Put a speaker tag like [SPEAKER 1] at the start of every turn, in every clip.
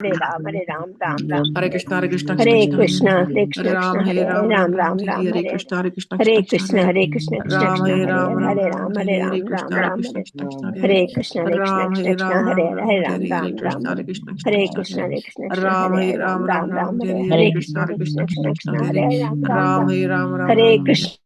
[SPEAKER 1] Hare Ram, Hare Ram, Ram Ram,
[SPEAKER 2] Hare Krishna, Hare Krishna,
[SPEAKER 1] Hare Krishna, Hare
[SPEAKER 2] Hare
[SPEAKER 1] Krishna,
[SPEAKER 2] Ram,
[SPEAKER 1] Hare
[SPEAKER 2] Hare Ram,
[SPEAKER 1] Ram,
[SPEAKER 2] Ram
[SPEAKER 1] Ram
[SPEAKER 2] Ram,
[SPEAKER 1] Ram,
[SPEAKER 2] Hare
[SPEAKER 1] Hare
[SPEAKER 2] Krishna, Hare Krishna,
[SPEAKER 1] Hare Krishna, Hare Krishna, Krishna
[SPEAKER 2] Ram,
[SPEAKER 1] Krishna,
[SPEAKER 2] Hare Ram,
[SPEAKER 1] Hare
[SPEAKER 2] Ram
[SPEAKER 1] Hare
[SPEAKER 2] Ram,
[SPEAKER 1] Ram, Hare
[SPEAKER 2] Hare
[SPEAKER 1] Ram,
[SPEAKER 2] Krishna,
[SPEAKER 1] Ram
[SPEAKER 2] Hare
[SPEAKER 1] Ram,
[SPEAKER 2] Krishna, Krishna
[SPEAKER 1] Hare Krishna, Hare Krishna,
[SPEAKER 2] Ram, Hare
[SPEAKER 1] Krishna,
[SPEAKER 2] Ram, Ram
[SPEAKER 1] Hare
[SPEAKER 2] Ram,
[SPEAKER 1] Hare Ram,
[SPEAKER 2] Hare
[SPEAKER 1] Ram Ram,
[SPEAKER 2] Krishna, Hare Krishna,
[SPEAKER 1] Hare
[SPEAKER 2] Krishna
[SPEAKER 1] Krishna, Hare Krishna, Krishna,
[SPEAKER 2] Ram,
[SPEAKER 1] Hare
[SPEAKER 2] Hare
[SPEAKER 1] Hare
[SPEAKER 2] Ram,
[SPEAKER 1] Ram,
[SPEAKER 2] Ram
[SPEAKER 1] Ram
[SPEAKER 2] Ram,
[SPEAKER 1] Ram,
[SPEAKER 2] Hare
[SPEAKER 1] Hare
[SPEAKER 2] Krishna,
[SPEAKER 1] Krishna,
[SPEAKER 2] Hare
[SPEAKER 1] Hare Krishna,
[SPEAKER 2] Krishna,
[SPEAKER 1] Krishna
[SPEAKER 2] Krishna
[SPEAKER 1] Krishna, Hare Hare Ram, Ram
[SPEAKER 2] Ram,
[SPEAKER 1] Ram,
[SPEAKER 2] Hare Ram, Ram
[SPEAKER 1] Hare
[SPEAKER 2] Ram,
[SPEAKER 1] Krishna.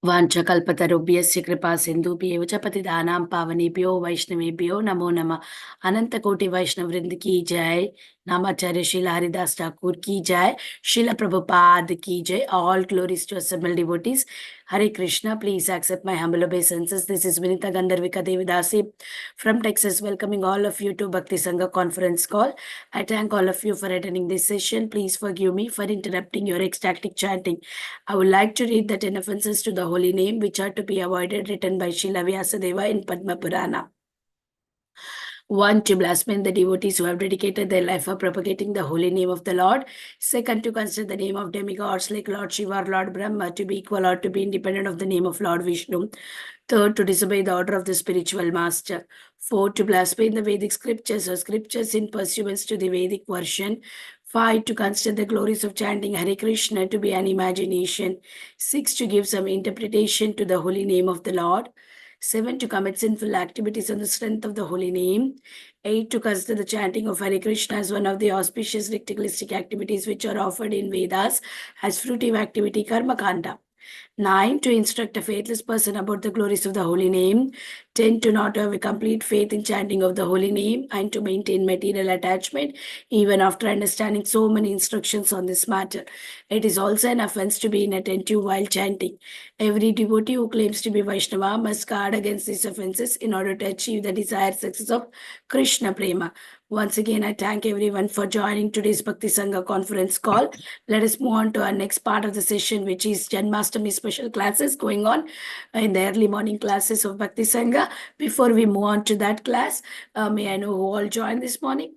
[SPEAKER 3] वाञ्छकल्पतरुभ्यस्य कृपा सिन्धुभ्येव च पतितानां पावनेभ्यो वैष्णवेभ्यो नमो नमः। अनंत कोटि वैष्णव वृंद की जय। नामाचार्य श्रील हरिदास ठाकुर की जय। श्रील प्रभुपाद की जय। All glories to assembled devotees. Hare Krishna. Please accept my humble obeisances. This is Vinita Gandharvika Devidasi from Texas, welcoming all of you to Bhakti Sanga conference call. I thank all of you for attending this session. Please forgive me for interrupting your ecstatic chanting. I would like to read the 10 offenses to the holy name which are to be avoided, written by Srila Vyasadeva in Padma Purana. 1. To blaspheme the devotees who have dedicated their life for propagating the holy name of the Lord. 2. To consider the name of demigods like Lord Shiva or Lord Brahma to be equal or to be independent of the name of Lord Vishnu. 3. To disobey the order of the spiritual master. 4. To blaspheme the Vedic scriptures or scriptures in pursuance to the Vedic version. 5. To consider the glories of chanting Hare Krishna to be an imagination. 6. To give some interpretation to the holy name of the Lord. 7. To commit sinful activities on the strength of the holy name. 8. To consider the chanting of Hare Krishna as one of the auspicious ritualistic activities which are offered in Vedas as fruitive activity Karma Kanda. 9. To instruct a faithless person about the glories of the holy name. 10. To not have a complete faith in chanting of the holy name and to maintain material attachment even after understanding so many instructions on this matter. It is also an offense to be inattentive while chanting. Every devotee who claims to be Vaishnava must guard against these offenses in order to achieve the desired success of Krishna Prema. Once again, I thank everyone for joining today's Bhakti Sangha conference call. Let us move on to our next part of the session, which is Janmashtami special classes going on in the early morning classes of Bhakti Sangha. Before we move on to that class, may I know who all joined this morning?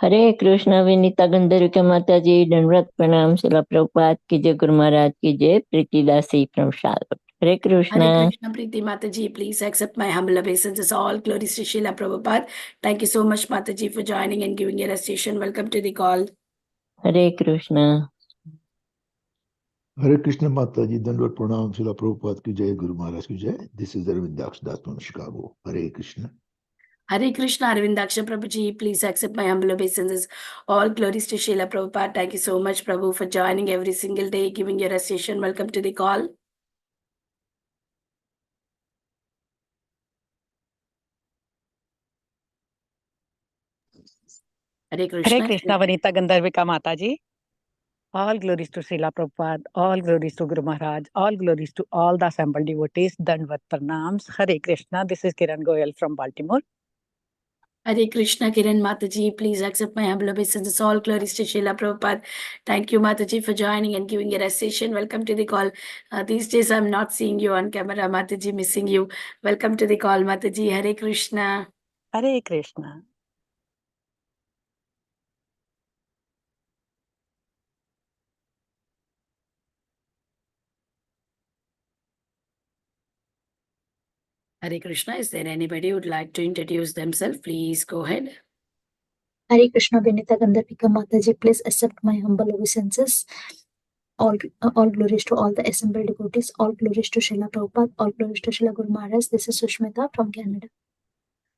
[SPEAKER 4] हरे कृष्ण विनीता गंधर्विका माता जी दंडवत प्रणाम शिला प्रभुपाद की जय गुरु महाराज की जय प्रीतिदासी from Charlotte. Hare Krishna.
[SPEAKER 3] Hare Krishna, Preeti Mataji, please accept my humble obeisances. All glories to Srila Prabhupada. Thank you so much, Mataji, for joining and giving your recitation. Welcome to the call.
[SPEAKER 4] Hare Krishna.
[SPEAKER 5] Hare Krishna Mataji, Dandvat Pranam, Srila Prabhupada ki jai, Guru Maharaj ki jai. This is Arvindaksh Das from Chicago. Hare Krishna.
[SPEAKER 3] Hare Krishna, Arvindaksha Prabhuji, please accept my humble obeisances. All glories to Srila Prabhupada. Thank you so much, Prabhu, for joining every single day, giving your recitation. Welcome to the call. Hare Krishna.
[SPEAKER 6] Hare Krishna, Vanita Gandharvika Mataji. All glories to Srila Prabhupada, all glories to Guru Maharaj, all glories to all the assembled devotees. Dandvat Pranams. Hare Krishna, this is Kiran Goyal from Baltimore.
[SPEAKER 3] Hare Krishna, Kiran Mataji, please accept my humble obeisances. All glories to Srila Prabhupada. Thank you, Mataji, for joining and giving your recitation. Welcome to the call. These days, I'm not seeing you on camera, Mataji, missing you. Welcome to the call, Mataji. Hare Krishna.
[SPEAKER 6] Hare Krishna.
[SPEAKER 3] Hare Krishna. Is there anybody who would like to introduce themselves? Please go ahead.
[SPEAKER 7] Hare Krishna, Vinita Gandharvika Mataji, please accept my humble obeisances. All glories to all the assembled devotees. All glories to Srila Prabhupada. All glories to Srila Guru Maharaj. This is Sushmita from Canada.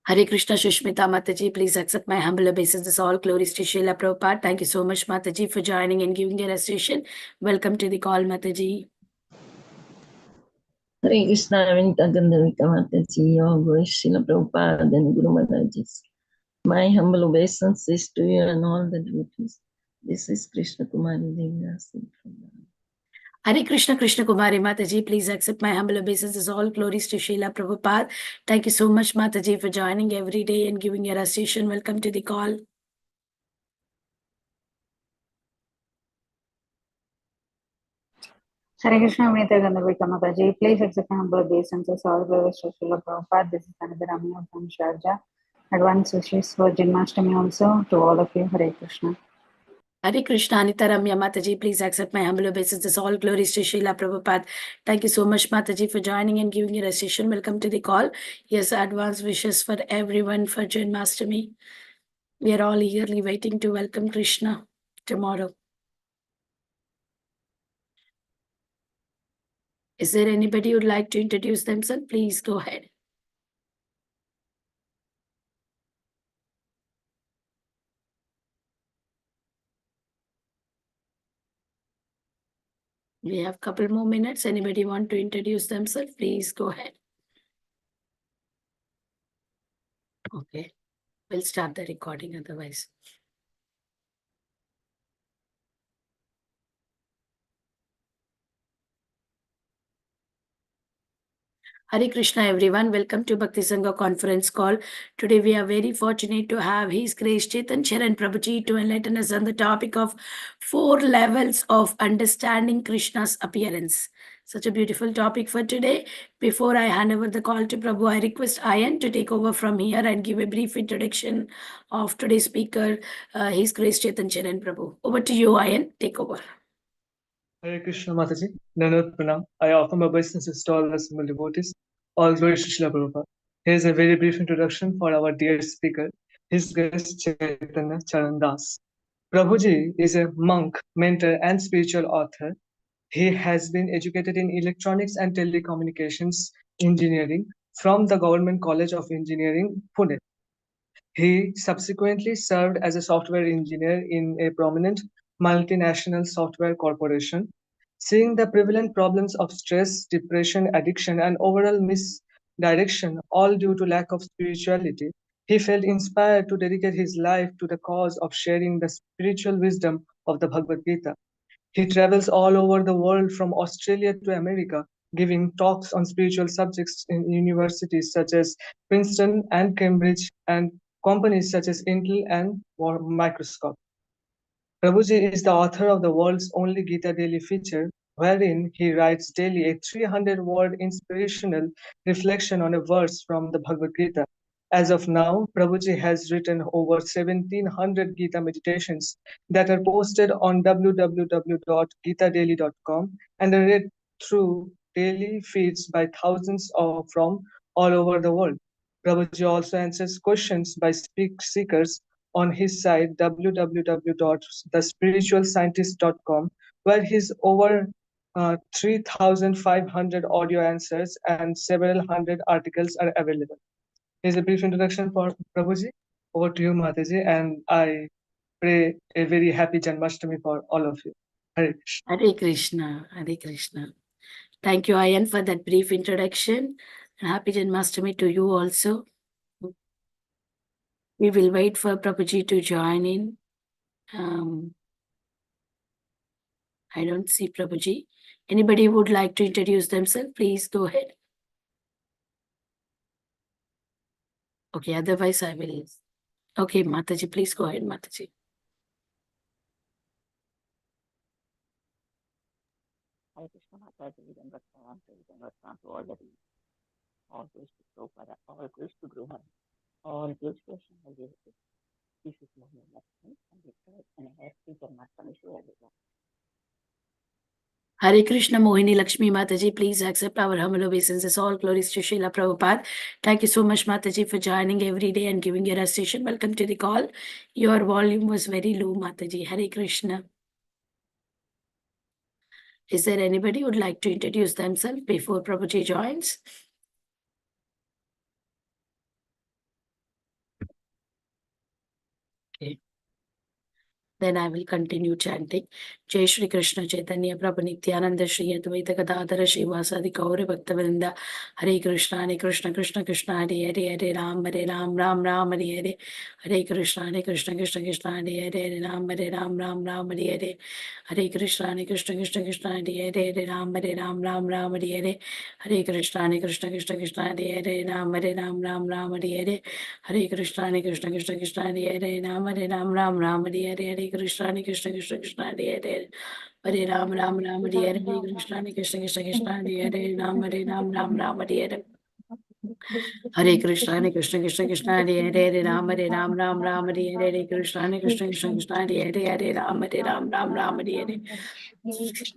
[SPEAKER 3] Hare Krishna, Sushmita Mataji, please accept my humble obeisances. All glories to Srila Prabhupada. Thank you so much, Mataji, for joining and giving your recitation. Welcome to the call, Mataji.
[SPEAKER 2] Hare Krishna, Vinita Gandharvika Mataji, all glories to Srila Prabhupada and Guru Maharaj. My humble obeisances to you and all the devotees. This is Krishna Kumari Devidasi from
[SPEAKER 3] Hare Krishna, Krishna Kumari Mataji, please accept my humble obeisances. All glories to Srila Prabhupada. Thank you so much, Mataji, for joining every day and giving your recitation. Welcome to the call.
[SPEAKER 8] Hare Krishna, Vinita Gandharvika Mataji, please accept my humble obeisances. All glories to Srila Prabhupada. This is Ananda Ramya from Sharjah. Advance wishes for Janmashtami also to all of you. Hare Krishna.
[SPEAKER 3] Hare Krishna, Anita Ramya Mataji, please accept my humble obeisances. All glories to Srila Prabhupada. Thank you so much, Mataji, for joining and giving your recitation. Welcome to the call. Yes, advance wishes for everyone for Janmashtami. We are all eagerly waiting to welcome Krishna tomorrow. Is there anybody who would like to introduce themselves? Please go ahead. We have a couple more minutes. Anybody want to introduce themselves? Please go ahead. Okay, we'll start the recording otherwise. Hare Krishna everyone, welcome to Bhakti Sanga conference call. Today we are very fortunate to have His Grace Chaitanya Charan Prabhuji to enlighten us on the topic of 4 levels of understanding Krishna's appearance. Such a beautiful topic for today. Before I hand over the call to Prabhu, I request Ayan to take over from here and give a brief introduction of today's speaker, His Grace Chaitanya Charan Prabhu. Over to you, Ayan. Take over.
[SPEAKER 9] Hare Krishna Mataji, Nanot Pranam. I offer my obeisances to all the assembled devotees. All glory to Srila Prabhupada. Here's a very brief introduction for our dear speaker, His Grace Chaitanya Charan Das. Prabhuji is a monk, mentor, and spiritual author. He has been educated in electronics and telecommunications engineering from the Government College of Engineering, Pune. He subsequently served as a software engineer in a prominent multinational software corporation. Seeing the prevalent problems of stress, depression, addiction, and overall misdirection, all due to lack of spirituality, he felt inspired to dedicate his life to the cause of sharing the spiritual wisdom of the Bhagavad Gita. He travels all over the world from Australia to America, giving talks on spiritual subjects in universities such as Princeton and Cambridge and companies such as Intel and Microsoft. Prabhuji is the author of the world's only Gita Daily feature, wherein he writes daily a 300-word inspirational reflection on a verse from the Bhagavad Gita. As of now, Prabhuji has written over 1700 Gita meditations that are posted on www.gitadaily.com and are read through daily feeds by thousands from all over the world. Prabhuji also answers questions by seekers on his site www.thespiritualscientist.com, where his over 3,500 audio answers and several hundred articles are available. Here's a brief introduction for Prabhuji. Over to you, Mataji, and I pray a very happy Janmashtami for all of you. Hare Krishna.
[SPEAKER 3] Hare Krishna. Hare Krishna. Thank you, Ayan, for that brief introduction. And happy Janmashtami to you also. We will wait for Prabhuji to join in. I don't see Prabhuji. Anybody would like to introduce themselves? Please go ahead. Okay, otherwise I will. Okay, Mataji, please go ahead, Mataji.
[SPEAKER 4] Hare Krishna Mataji, Janmashtami to all the beings. All glories to Prabhupada, all glories to Guru Maharaj, all glories to Sanga. This is Mohini Lakshmi, and a happy Janmashtami to everyone.
[SPEAKER 3] Hare Krishna, Mohini Lakshmi Mataji, please accept our humble obeisances. All glories to Srila Prabhupada. Thank you so much, Mataji, for joining every day and giving your recitation. Welcome to the call. Your volume was very low, Mataji. Hare Krishna. Is there anybody who would like to introduce themselves before Prabhuji joins? Okay. Then I will continue chanting. Jai Shri Krishna Chaitanya Prabhu Nityananda Shri Advaita Gadadhara Shivasadi Gaura Bhaktavinda. Hare Krishna Krishna Krishna Hare Hare Ram Ram Ram Hare Hare. Hare Krishna Krishna Krishna Hare Hare Ram Ram Hare Hare. Hare Krishna Krishna Krishna Hare Hare Ram Ram Hare Hare. Hare Krishna Krishna Krishna Hare Hare Ram Ram Hare Hare. Hare Krishna Krishna Krishna Hare Hare Ram Ram Hare Hare. Hare Krishna Krishna Krishna Hare Hare. Hare Ram Hare Hare. Hare Krishna Krishna Krishna Hare Hare Ram Ram Hare Hare. Hare Krishna Krishna Krishna Hare Hare Hare Ram Ram Ram Hare Hare Krishna Krishna Krishna Hare Hare Ram Ram Hare Hare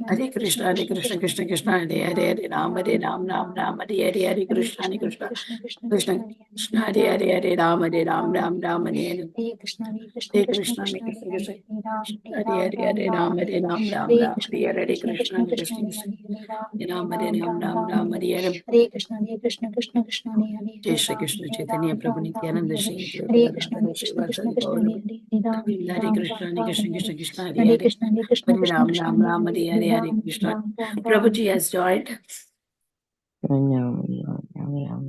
[SPEAKER 3] Hare Krishna Krishna Krishna Hare Hare Ram Ram Hare Hare Krishna Krishna Krishna Hare Hare Ram Ram Hare Hare Hare Krishna Krishna Hare Hare Ram Ram Hare Hare Krishna Krishna Ram Hare Hare
[SPEAKER 7] Hare Krishna Krishna Hare
[SPEAKER 3] Jai
[SPEAKER 7] Hare
[SPEAKER 3] Shri
[SPEAKER 7] Ram
[SPEAKER 3] Krishna
[SPEAKER 7] Ram
[SPEAKER 3] Chaitanya
[SPEAKER 7] Ram
[SPEAKER 3] Prabhu
[SPEAKER 7] Ram Ram
[SPEAKER 3] Nityananda
[SPEAKER 7] Hare
[SPEAKER 3] Shri
[SPEAKER 7] Hare Krishna
[SPEAKER 3] Radharani
[SPEAKER 7] Krishna
[SPEAKER 3] Shivasari
[SPEAKER 7] Hare
[SPEAKER 3] Gaurav
[SPEAKER 7] Ram
[SPEAKER 3] Hare
[SPEAKER 7] Ram
[SPEAKER 3] Krishna
[SPEAKER 7] Ram
[SPEAKER 3] Krishna
[SPEAKER 7] Ram
[SPEAKER 3] Krishna
[SPEAKER 7] Hare
[SPEAKER 3] Hare
[SPEAKER 7] Hare
[SPEAKER 3] Hare
[SPEAKER 7] Krishna
[SPEAKER 3] Hare
[SPEAKER 7] Krishna
[SPEAKER 3] Ram
[SPEAKER 7] Hare
[SPEAKER 3] Ram Hare
[SPEAKER 7] Hare
[SPEAKER 3] Hare Krishna
[SPEAKER 7] Ram Ram
[SPEAKER 3] Prabhuji has joined.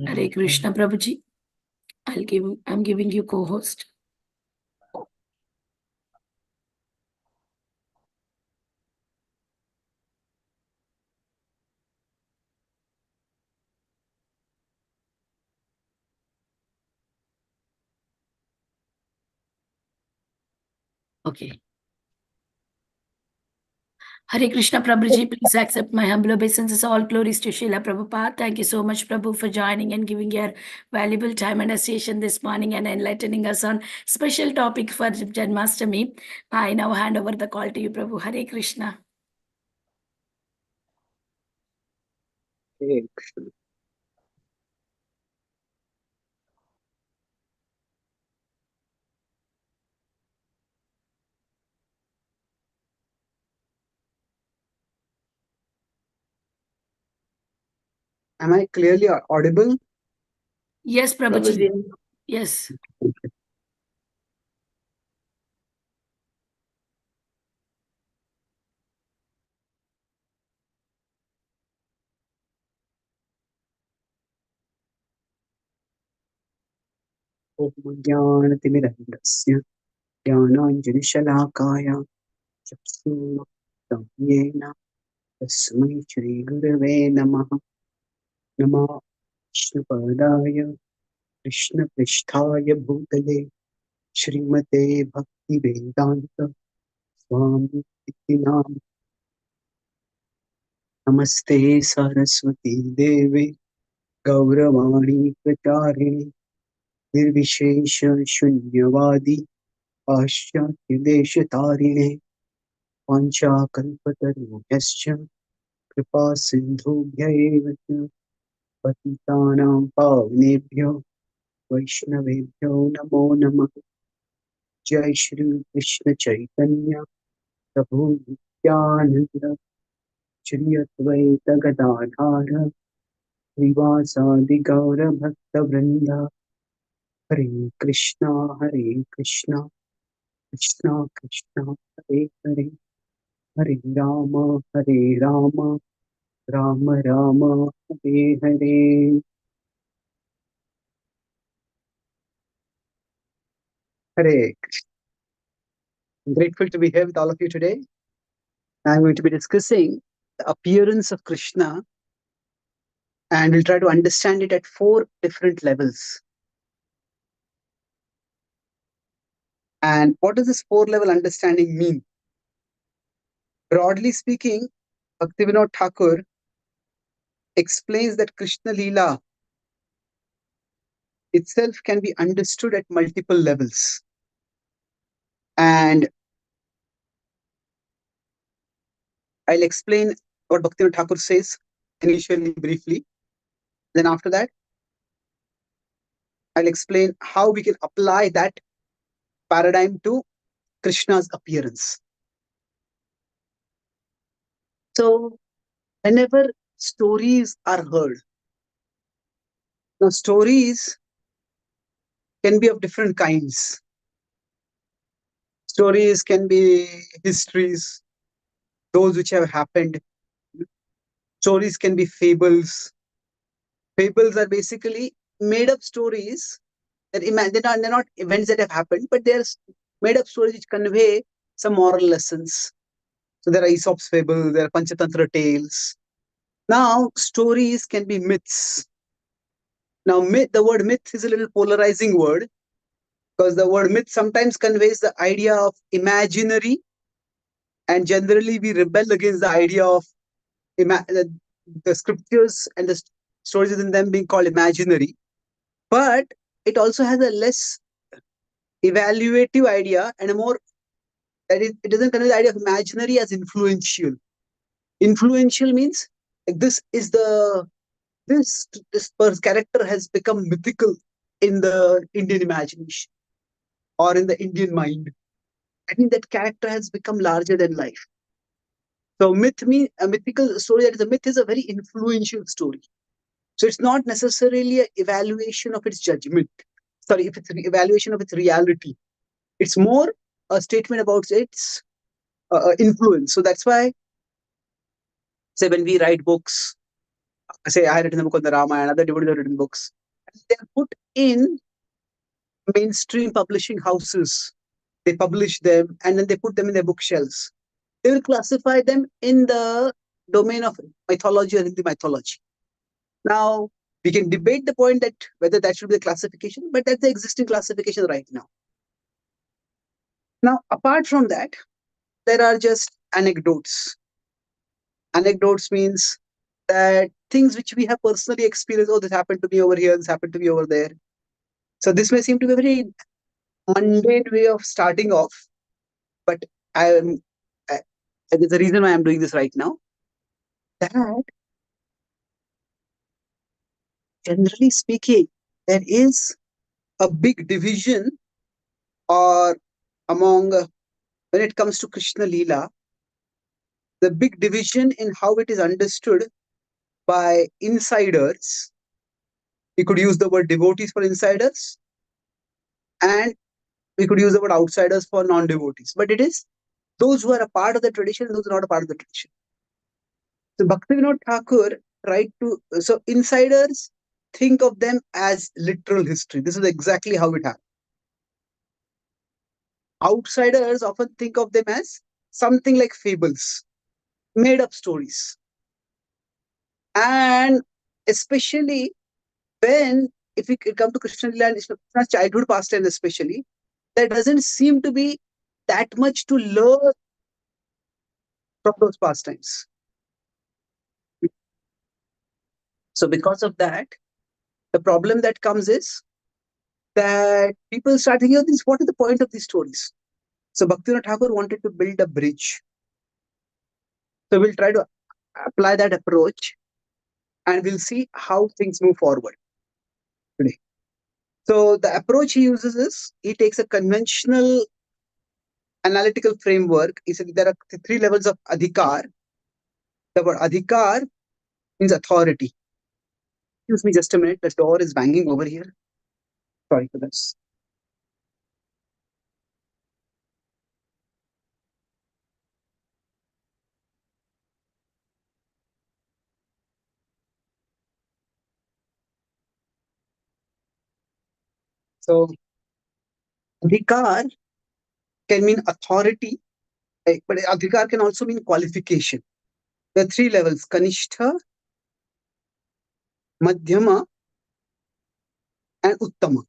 [SPEAKER 3] Hare Krishna Prabhuji. I'm giving you co-host. Okay. Hare Krishna Prabhuji, please accept my humble obeisances. All glories to Srila Prabhupada. Thank you so much, Prabhu, for joining and giving your valuable time and association this morning and enlightening us on special topic for Janmashtami. I now hand over the call to you, Prabhu. Hare Krishna.
[SPEAKER 10] Hare Krishna. Am I clearly audible?
[SPEAKER 3] Yes, Prabhuji. Yes.
[SPEAKER 10] Om Jnanatimirandasya Jnananjanishalaakaya Chakshurtamyena Tasmai Shri Gurave Namaha Namah Vishnupadaya Krishna Pristhaya Bhutale Srimate Bhakti Vedanta Swami Nam Namaste Saraswati Devi Gauravani Pracharini Nirvishesha Shunyavadi Paschatya Deshatarine Panchakalpatarubhyascha Kripa Sindhubhya eva cha Patitanam Pavanebhyo Vaishnavebhyo Namo Namah Jai Shri Krishna Chaitanya Prabhu Nityananda Shri Advaita Gadadhara Srivasadi Gaura Bhakta Vrinda Hare Krishna Krishna Krishna Hare Hare Hare Rama Rama Rama Hare Hare. Hare Krishna. I'm grateful to be here with all of you today. I'm going to be discussing the appearance of Krishna, and we'll try to understand it at 4 different levels. And what does this 4-level understanding mean? Broadly speaking, Bhaktivinoda Thakur explains that Krishna Leela itself can be understood at multiple levels. And I'll explain what Bhaktivinoda Thakur says initially briefly. Then after that, I'll explain how we can apply that paradigm to Krishna's appearance. So, whenever stories are heard, now stories can be of different kinds. Stories can be histories, those which have happened. Stories can be fables. Fables are basically made up stories that they're not events that have happened, but they're made up stories which convey some moral lessons. So there are Aesop's fables, there are Panchatantra tales. Now, stories can be myths. Now, the word myth is a little polarizing word, because the word myth sometimes conveys the idea of imaginary, and generally we rebel against the idea of the scriptures and the stories within them being called imaginary, but it also has a less evaluative idea and a more, that is, it doesn't consider the idea of imaginary as influential. Influential means like this character has become mythical in the Indian imagination or in the Indian mind. I think that character has become larger than life. So myth means a mythical story that is a myth is a very influential story. So it's not necessarily an evaluation of its judgment. Sorry, if it's an evaluation of its reality. It's more a statement about its influence. So that's why, say, when we write books, say I had written a book on the Ramayana, other devotees have written books, they are put in mainstream publishing houses. They publish them and then they put them in their bookshelves. They will classify them in the domain of mythology or Hindi mythology. Now, we can debate the point that whether that should be the classification, but that's the existing classification right now. Now, apart from that, there are just anecdotes. Anecdotes means that things which we have personally experienced, oh, this happened to me over here, this happened to me over there. So this may seem to be a very mundane way of starting off, but there's a reason why I'm doing this right now. That, generally speaking, there is a big division or among, when it comes to Krishna Leela, the big division in how it is understood by insiders. We could use the word devotees for insiders, and we could use the word outsiders for non-devotees. But it is those who are a part of the tradition and those who are not a part of the tradition. So Bhaktivinoda Thakur tried to, so insiders think of them as literal history. This is exactly how it happened. Outsiders often think of them as something like fables, made up stories. And especially when, if we come to Krishna Leela and Krishna's childhood pastimes especially, there doesn't seem to be that much to learn from those pastimes. So because of that, the problem that comes is that people start thinking, what is the point of these stories? So Bhaktivinoda Thakur wanted to build a bridge. So we'll try to apply that approach and we'll see how things move forward today. So the approach he uses is, he takes a conventional analytical framework. He said there are 3 levels of adhikar. The word adhikar means authority. Excuse me just a minute, the door is banging over here. Sorry for this. So adhikar can mean authority, but adhikar can also mean qualification. There are 3 levels: Kanishtha, Madhyama, and Uttama.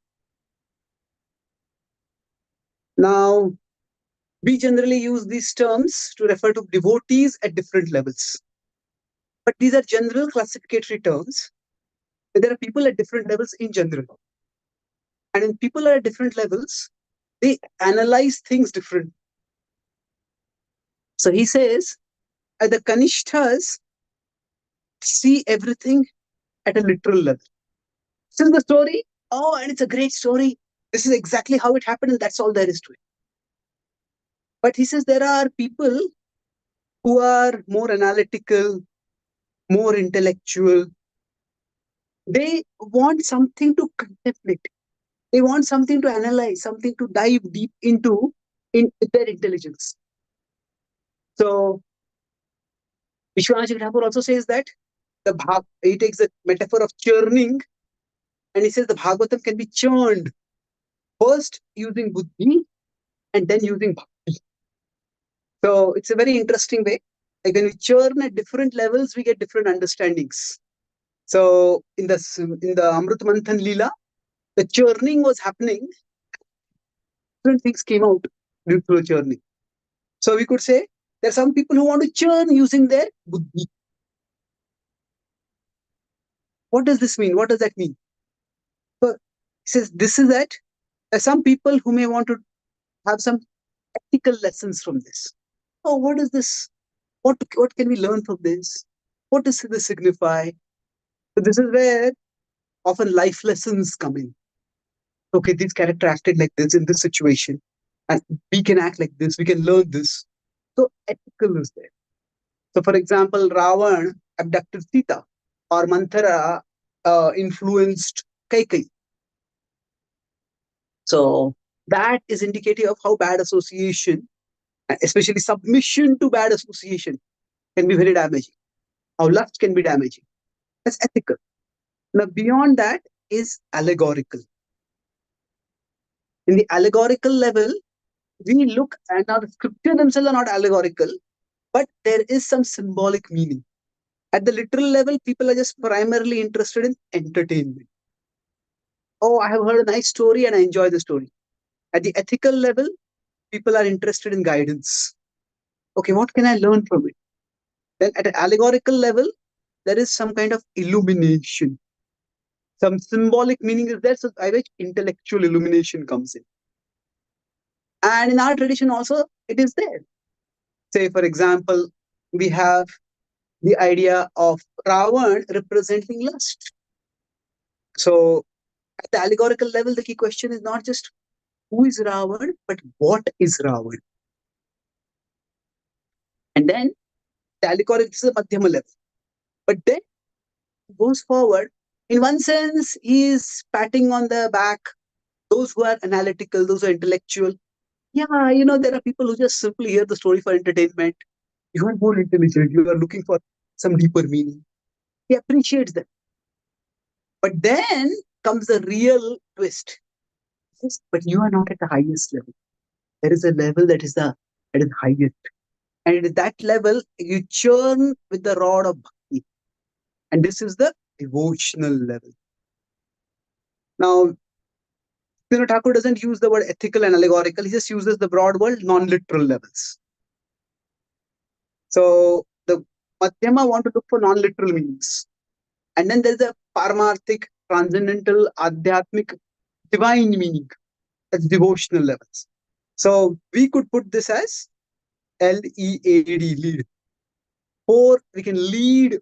[SPEAKER 10] Now, we generally use these terms to refer to devotees at different levels. But these are general classificatory terms. There are people at different levels in general. And when people are at different levels, they analyze things differently. So he says, the Kanishthas see everything at a literal level. Since the story, oh, and it's a great story. This is exactly how it happened, and that's all there is to it. But he says there are people who are more analytical, more intellectual. They want something to contemplate. They want something to analyze, something to dive deep into in their intelligence. So Vishwanath Thakur also says that he takes the metaphor of churning, and he says the Bhagavatam can be churned first using buddhi and then using bhakti. So it's a very interesting way. Like when we churn at different levels, we get different understandings. So in the Amrit Manthan Leela, the churning was happening. Different things came out due to the churning. So we could say there are some people who want to churn using their buddhi. What does this mean? What does that mean? So, he says this is that there are some people who may want to have some ethical lessons from this. Oh, what is this? What can we learn from this? What does this signify? So this is where often life lessons come in. Okay, this character acted like this in this situation, and we can act like this. We can learn this. So ethical is there. So, for example, Ravan abducted Sita, or Manthara influenced Kaikai. So that is indicative of how bad association, especially submission to bad association, can be very damaging. How lust can be damaging. That's ethical. Now, beyond that is allegorical. In the allegorical level, we look, and now the scripture themselves are not allegorical, but there is some symbolic meaning. At the literal level, people are just primarily interested in entertainment. Oh, I have heard a nice story and I enjoy the story. At the ethical level, people are interested in guidance. Okay, what can I learn from it? Then at an allegorical level, there is some kind of illumination. Some symbolic meaning is there, so by which intellectual illumination comes in. And in our tradition also, it is there. Say, for example, we have the idea of Ravan representing lust. So at the allegorical level, the key question is not just who is Ravan, but what is Ravan? And then the allegorical is a madhyama level. But then it goes forward. In one sense, he is patting on the back those who are analytical, those who are intellectual. Yeah, there are people who just simply hear the story for entertainment. You are more intelligent. You are looking for some deeper meaning. He appreciates them. But then comes the real twist. Yes, but you are not at the highest level. There is a level that is highest. And at that level, you churn with the rod of bhakti. And this is the devotional level. Now, Thakur doesn't use the word ethical and allegorical. He just uses the broad word non-literal levels. So the Madhyama want to look for non-literal meanings. And then there's the Paramarthik, transcendental, Adhyatmic, divine meaning. That's devotional levels. So we could put this as L-E-A-D, lead. Or we can lead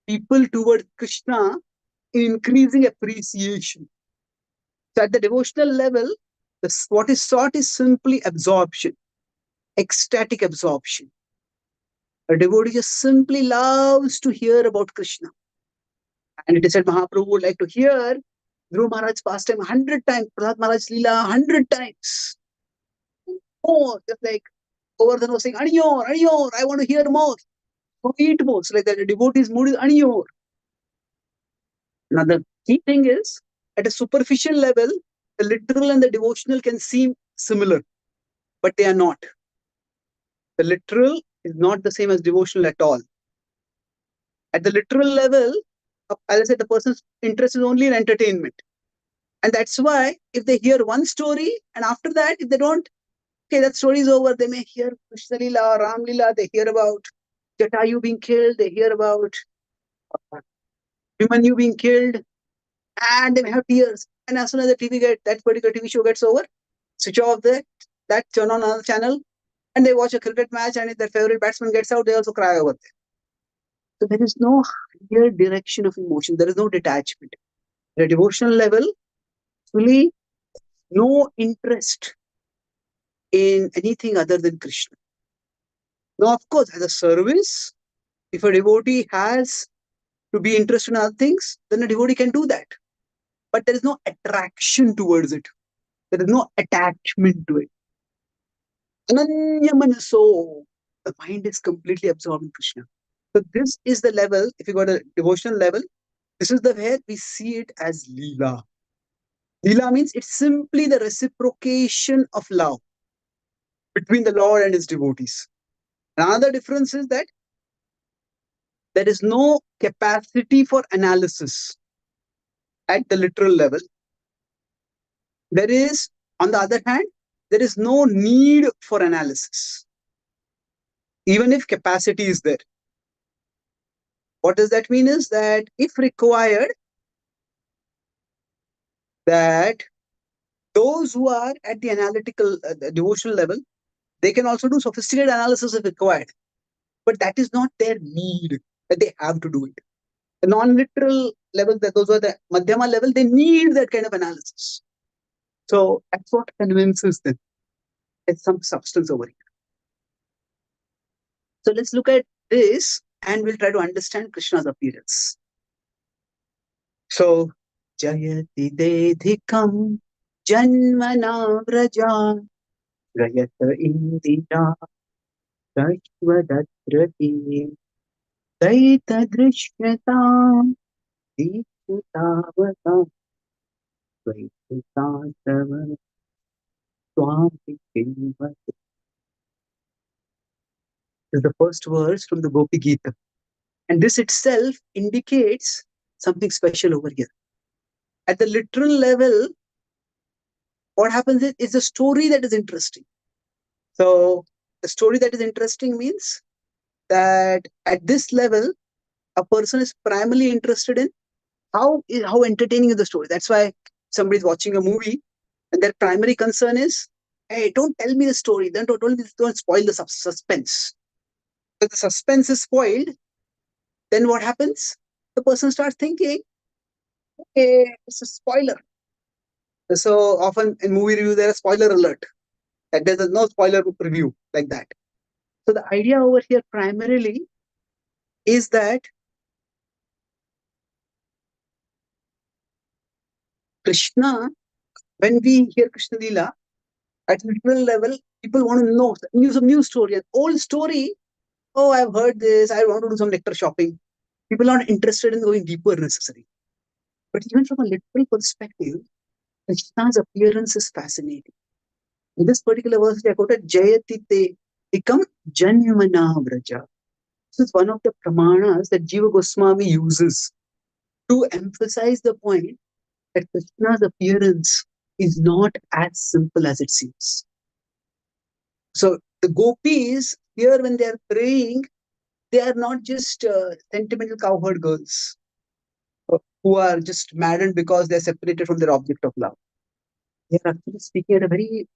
[SPEAKER 10] people toward Krishna in increasing appreciation. So at the devotional level, what is sought is simply absorption, ecstatic absorption. A devotee just simply loves to hear about Krishna. And it is said Mahaprabhu would like to hear Dhruva Maharaj's pastime 100 times, Prahlad Maharaj's Leela 100 times. More, just like Govardhan was saying, Aniyor, Aniyor, I want to hear more. So eat more. So like that, the devotee's mood is Aniyor. Now the key thing is, at a superficial level, the literal and the devotional can seem similar, but they are not. The literal is not the same as devotional at all. At the literal level, as I said, the person's interest is only in entertainment. And that's why if they hear one story, and after that, if they don't, okay, that story is over, they may hear Krishna Leela, Ram Leela, they hear about Jatayu being killed, they hear about Bhimanyu being killed, and they may have tears. And as soon as that particular TV show gets over, switch off that, turn on another channel, and they watch a cricket match, and if their favorite batsman gets out, they also cry over there. So there is no clear direction of emotion. There is no detachment. At a devotional level, really no interest in anything other than Krishna. Now, of course, as a service, if a devotee has to be interested in other things, then a devotee can do that. But there is no attraction towards it. There is no attachment to it. Ananya manaso, the mind is completely absorbed in Krishna. So this is the level, if you got a devotional level, this is the where we see it as Leela. Leela means it's simply the reciprocation of love between the Lord and his devotees. Another difference is that there is no capacity for analysis at the literal level. There is, on the other hand, there is no need for analysis, even if capacity is there. What does that mean is that if required, that those who are at the analytical, the devotional level, they can also do sophisticated analysis if required. But that is not their need, that they have to do it. The non-literal level, that those who are the Madhyama level, they need that kind of analysis. So that's what convinces them. There's some substance over here. So let's look at this and we'll try to understand Krishna's appearance. So, Jayati Dedhikam Janmana Vraja Rayata Indira Rashvadatrati Daita Drishyata Dikshutavata Vaikutasava Swami Kilvata. This is the first verse from the Gopi Gita. And this itself indicates something special over here. At the literal level, what happens is it's a story that is interesting. So the story that is interesting means that at this level, a person is primarily interested in how entertaining is the story. That's why somebody is watching a movie and their primary concern is, hey, don't tell me the story. Don't spoil the suspense. If the suspense is spoiled, then what happens? The person starts thinking, hey, it's a spoiler. So often in movie review, there is spoiler alert. That there's no spoiler review like that. So the idea over here primarily is that Krishna, when we hear Krishna Leela, at literal level, people want to know some new story. An old story, oh, I've heard this, I want to do some nectar shopping. People are not interested in going deeper necessarily. But even from a literal perspective, Krishna's appearance is fascinating. In this particular verse, I quoted, Jayati te ikam janmana vraja. This is one of the pramanas that Jiva Goswami uses to emphasize the point that Krishna's appearance is not as simple as it seems. So the gopis here, when they are praying, they are not just sentimental cowherd girls who are just maddened because they are separated from their object of love. They are actually speaking at a very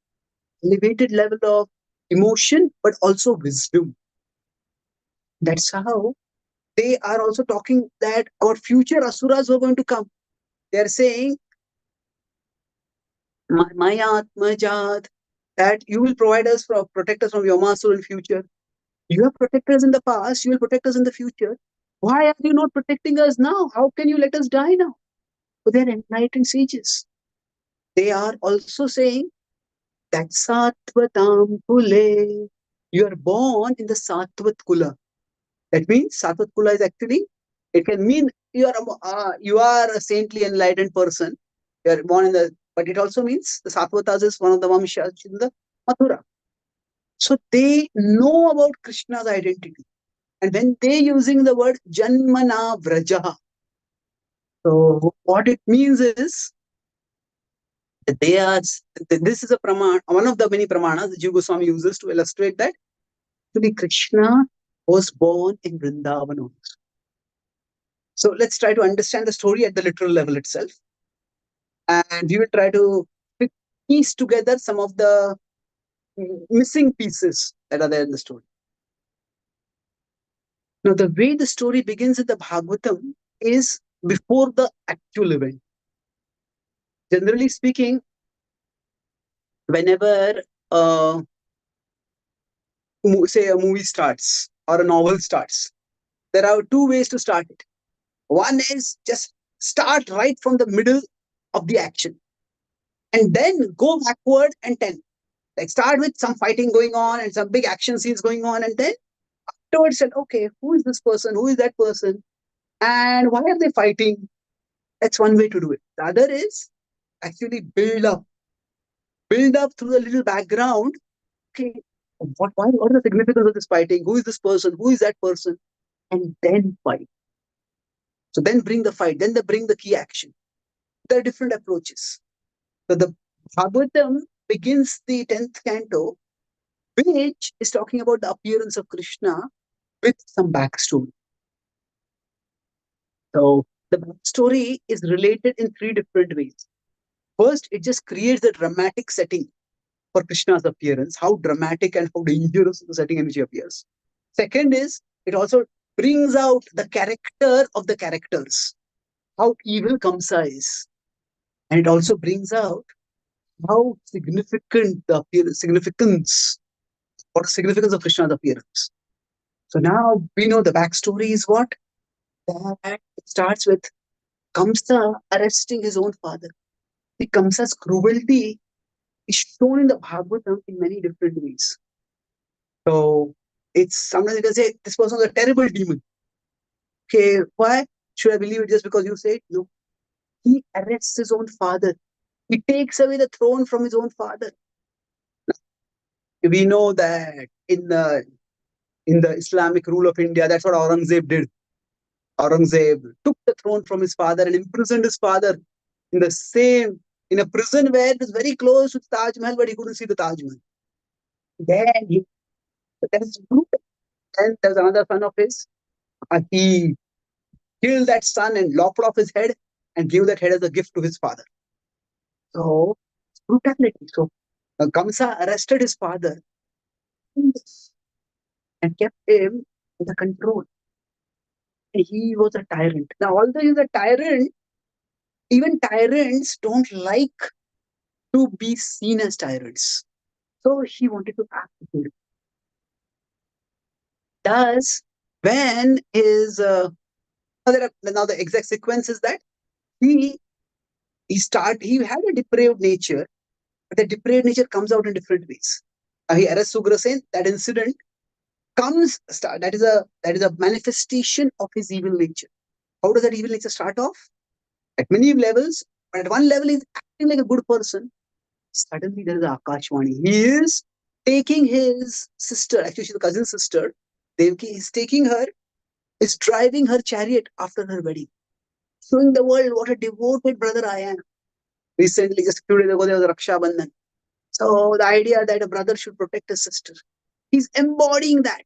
[SPEAKER 10] elevated level of emotion, but also wisdom. That's how they are also talking that our future asuras who are going to come. They are saying, Maya Atmajat, that you will provide us, protect us from Yomasur in future. You have protected us in the past, you will protect us in the future. Why are you not protecting us now? How can you let us die now? So they are enlightened sages. They are also saying that Sattvatam Kule, you are born in the Sattvat Kula. That means Sattvat Kula is actually, it can mean you are a saintly enlightened person. You are born in the, but it also means the Sattvatas is one of the Vamshas in the Mathura. So they know about Krishna's identity. And when they using the word Janmana Vraja, so what it means is that they are, this is a pramana, one of the many pramanas that Jiva Goswami uses to illustrate that actually Krishna was born in Vrindavan also. So let's try to understand the story at the literal level itself. And we will try to piece together some of the missing pieces that are there in the story. Now, the way the story begins in the Bhagavatam is before the actual event. Generally speaking, whenever say a movie starts or a novel starts, there are two ways to start it. One is just start right from the middle of the action and then go backward and tell. Like start with some fighting going on and some big action scenes going on, and then afterwards said, okay, who is this person? Who is that person? And why are they fighting? That's one way to do it. The other is actually build up through the little background. Okay, what is the significance of this fighting? Who is this person? Who is that person? And then fight. So then bring the fight, then they bring the key action. There are different approaches. So the Bhagavatam begins the 10th canto, which is talking about the appearance of Krishna with some backstory. So the story is related in three different ways. First, it just creates a dramatic setting for Krishna's appearance, how dramatic and how dangerous the setting in which he appears. Second is, it also brings out the character of the characters, how evil Kamsa is. And it also brings out how significant the significance or significance of Krishna's appearance. So now we know the backstory is what? That it starts with Kamsa arresting his own father. The Kamsa's cruelty is shown in the Bhagavatam in many different ways. So it's sometimes you can say this person was a terrible demon. Okay, why should I believe it just because you say it? No. He arrests his own father. He takes away the throne from his own father. We know that in the Islamic rule of India, that's what Aurangzeb did. Aurangzeb took the throne from his father and imprisoned his father in a prison where it was very close to Taj Mahal, but he couldn't see the Taj Mahal. Then that is brutal. And there's another son of his. He killed that son and lopped off his head and gave that head as a gift to his father. So, brutality. So, Kamsa arrested his father and kept him under control. And he was a tyrant. Now, although he's a tyrant, even tyrants don't like to be seen as tyrants. So, he wanted to act with him. Thus, when his now the exact sequence is that he had a depraved nature, but the depraved nature comes out in different ways. He arrests Ugrasen. That incident that is a manifestation of his evil nature. How does that evil nature start off? At many levels, but at one level he's acting like a good person. Suddenly there is Akashwani. He is taking his sister, actually she's a cousin sister, Devaki, he's taking her, is driving her chariot after her wedding, showing the world what a devoted brother I am. Recently, just a few days ago, there was Raksha Bandhan. So the idea that a brother should protect his sister, he's embodying that.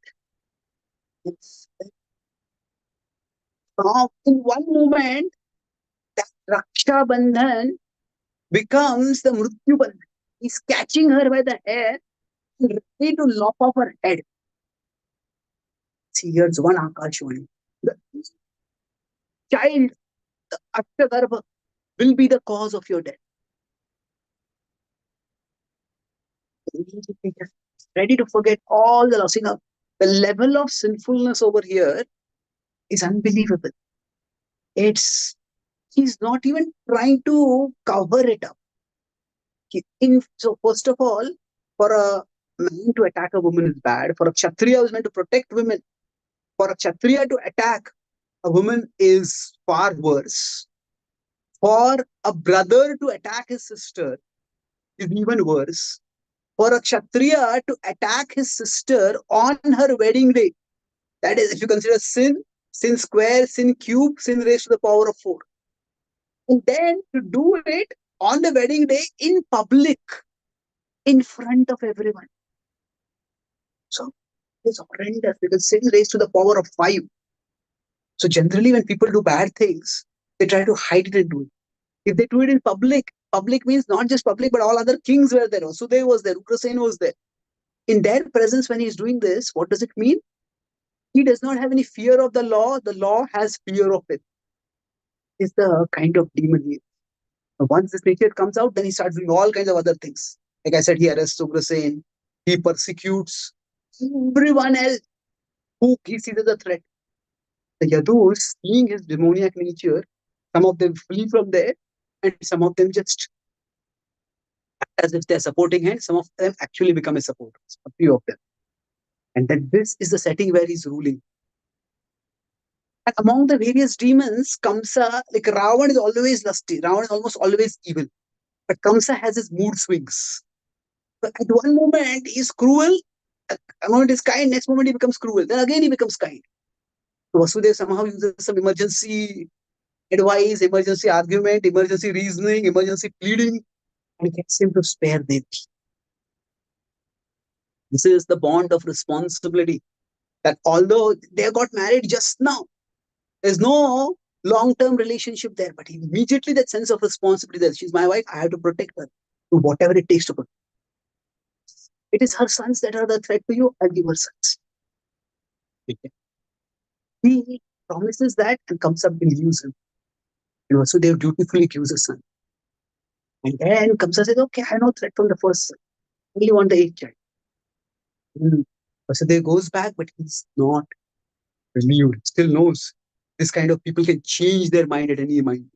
[SPEAKER 10] Now, in one moment, that Raksha Bandhan becomes the Mrityu Bandhan. He's catching her by the hair and ready to lop off her head. See, here's one Akashwani. The child, the Ashtagarbha, will be the cause of your death. Ready to forget all the loss. The level of sinfulness over here is unbelievable. He's not even trying to cover it up. So first of all, for a man to attack a woman is bad. For a Kshatriya who is meant to protect women, for a Kshatriya to attack a woman is far worse. For a brother to attack his sister is even worse. For a Kshatriya to attack his sister on her wedding day, that is, if you consider sin square, sin cube, sin raised to the power of 4. And then to do it on the wedding day in public, in front of everyone. So it's horrendous because sin raised to the power of 5. So generally when people do bad things, they try to hide it and do it. If they do it in public means not just public, but all other kings were there. Vasudeva was there, Ugrasen was there. In their presence when he's doing this, what does it mean? He does not have any fear of the law has fear of it. It's the kind of demon he is. Once this nature comes out, then he starts doing all kinds of other things. Like I said, he arrests Ugrasen, he persecutes everyone else who he sees as a threat. The Yadus, seeing his demoniac nature, some of them flee from there, and some of them just, as if they're supporting him, some of them actually become his supporters, a few of them. And then this is the setting where he's ruling. And among the various demons, Kamsa, like Ravan is always lusty. Ravan is almost always evil. But Kamsa has his mood swings. But at one moment, he's cruel. At one moment, he's kind. Next moment, he becomes cruel. Then again, he becomes kind. So Vasudeva somehow uses some emergency advice, emergency argument, emergency reasoning, emergency pleading, and gets him to spare Devi. This is the bond of responsibility. That although they got married just now, there's no long-term relationship there, but immediately that sense of responsibility that she's my wife, I have to protect her, do whatever it takes to protect her. It is her sons that are the threat to you, I'll give her sons. Okay. He promises that and comes up and use him. So they dutifully gives a son. And then Kamsa says, okay, I have no threat from the first son. I only want the eighth child. So they goes back, but he's not relieved. Still knows this kind of people can change their mind at any moment.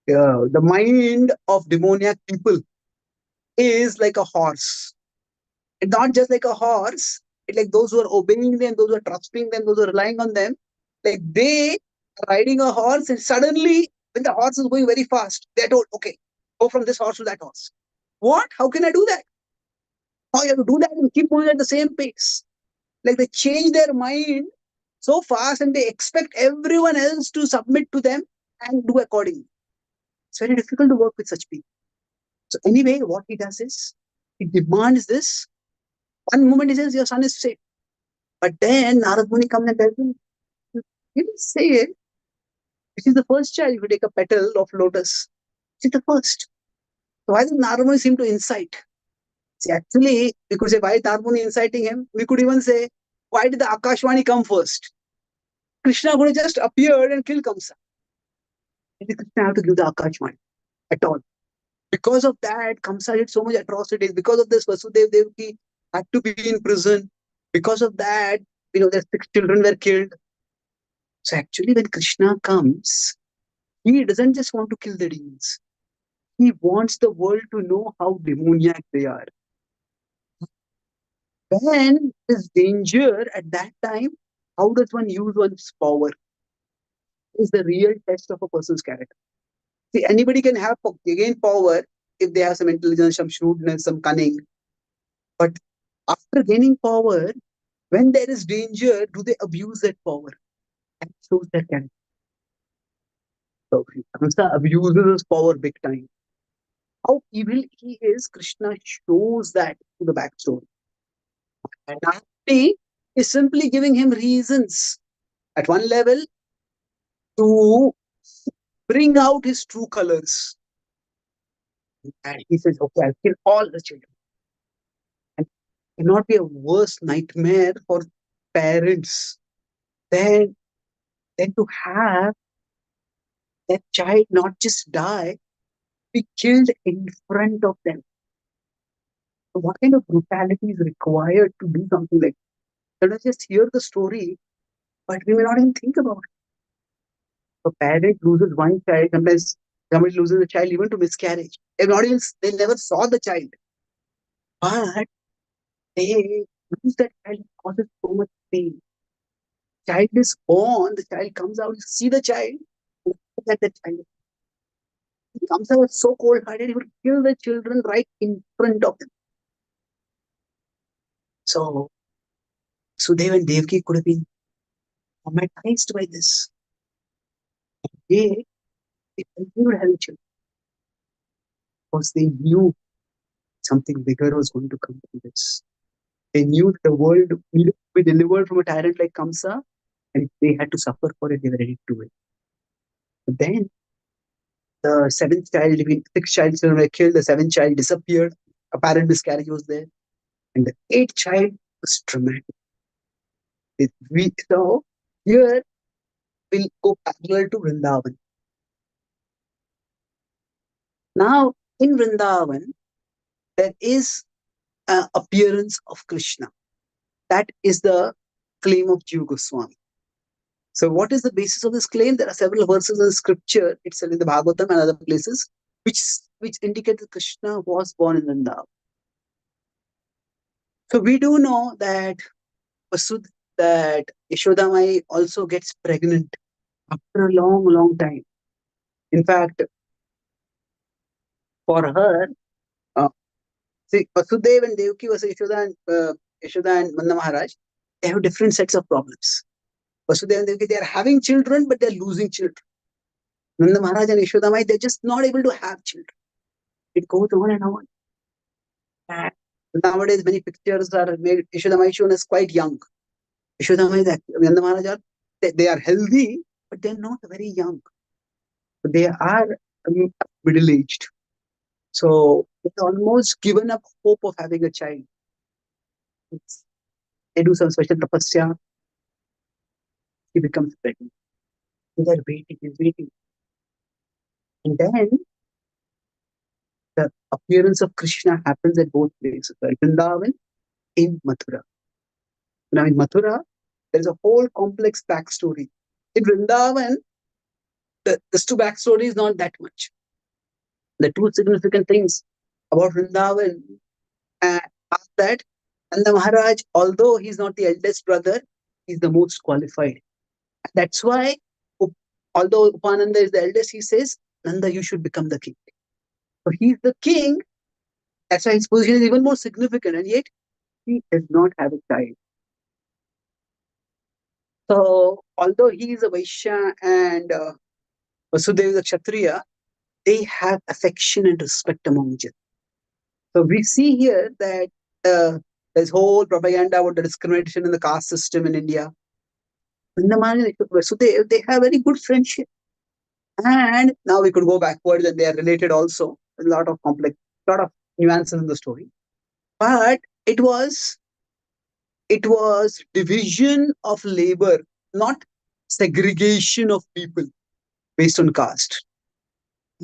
[SPEAKER 10] The mind of demoniac people is like a horse. It's not just like a horse. It's like those who are obeying them, those who are trusting them, those who are relying on them. Like they are riding a horse, and suddenly, when the horse is going very fast, they're told, okay, go from this horse to that horse. What? How can I do that? How you have to do that and keep going at the same pace? Like they change their mind so fast and they expect everyone else to submit to them and do accordingly. It's very difficult to work with such people. So anyway, what he does is, he demands this. One moment he says, your son is safe. But then Narad Muni comes and tells him, you didn't say it. This is the first child. If you take a petal of lotus, it's the first. So why does Narad Muni seem to incite? See, actually, we could say, why is Narad Muni inciting him? We could even say, why did the Akashvani come first? Krishna could have just appeared and killed Kamsa. Why did Krishna have to give the Akashvani at all? Because of that, Kamsa did so much atrocities. Because of this, Vasudev Devaki had to be in prison. Because of that, their 6 children were killed. So actually, when Krishna comes, he doesn't just want to kill the demons. He wants the world to know how demoniac they are. When there's danger at that time, how does one use one's power? Is the real test of a person's character. See, anybody can have gain power if they have some intelligence, some shrewdness, some cunning. But after gaining power, when there is danger, do they abuse that power? That shows their character. So Kamsa abuses his power big time. How evil he is, Krishna shows that to the backstory. And Naradi is simply giving him reasons at one level to bring out his true colors. And he says, okay, I'll kill all the children. And it cannot be a worse nightmare for parents than to have that child not just die, be killed in front of them. So what kind of brutality is required to do something like that? Let us just hear the story, but we may not even think about it. A parent loses one child, sometimes somebody loses a child even to miscarriage. They never saw the child. But they lose that child, causes so much pain. Child is born, the child comes out, you see the child, that the child comes out so cold-hearted, he would kill the children right in front of them. So Sudeva and Devaki could have been traumatized by this. They continued having children because they knew something bigger was going to come from this. They knew the world needed to be delivered from a tyrant like Kamsa, and if they had to suffer for it, they were ready to do it. But then the 7th child, 6 children were killed, the 7th child disappeared, apparent miscarriage was there, and the 8th child was dramatic. So here we'll go parallel to Vrindavan. Now in Vrindavan, there is an appearance of Krishna. That is the claim of Jiva Goswami. So what is the basis of this claim? There are several verses in scripture, itself in the Bhagavatam and other places, which indicate that Krishna was born in Vrindavan. So we do know that Yashoda Mai also gets pregnant after a long, long time. In fact, for her, Vasudeva and Devaki was Yashoda and Nanda Maharaj, they have different sets of problems. Vasudeva and Devaki, they are having children, but they are losing children. Nanda Maharaj and Yashoda Mai, they're just not able to have children. It goes on and on. And nowadays, many pictures are made. Yashoda Mai shown as quite young. Yashoda Mai, Nanda Maharaj, they are healthy, but they're not very young. They are middle-aged. So it's almost given up hope of having a child. They do some special tapasya. He becomes pregnant. They're waiting and waiting. And then the appearance of Krishna happens at both places, Vrindavan, in Mathura. Now in Mathura, there's a whole complex backstory. In Vrindavan, this two backstory is not that much. The two significant things about Vrindavan are that Nanda Maharaj, although he's not the eldest brother, he's the most qualified. That's why, although Upananda is the eldest, he says, Nanda, you should become the king. So he's the king. That's why his position is even more significant, and yet he does not have a child. So, although he is a Vaishya and Vasudeva is a Kshatriya, they have affection and respect among each other. So, we see here that there's whole propaganda about the discrimination in the caste system in India. Vasudeva, they have very good friendship. And now we could go backwards and they are related also. A lot of nuances in the story. But it was division of labor, not segregation of people based on caste.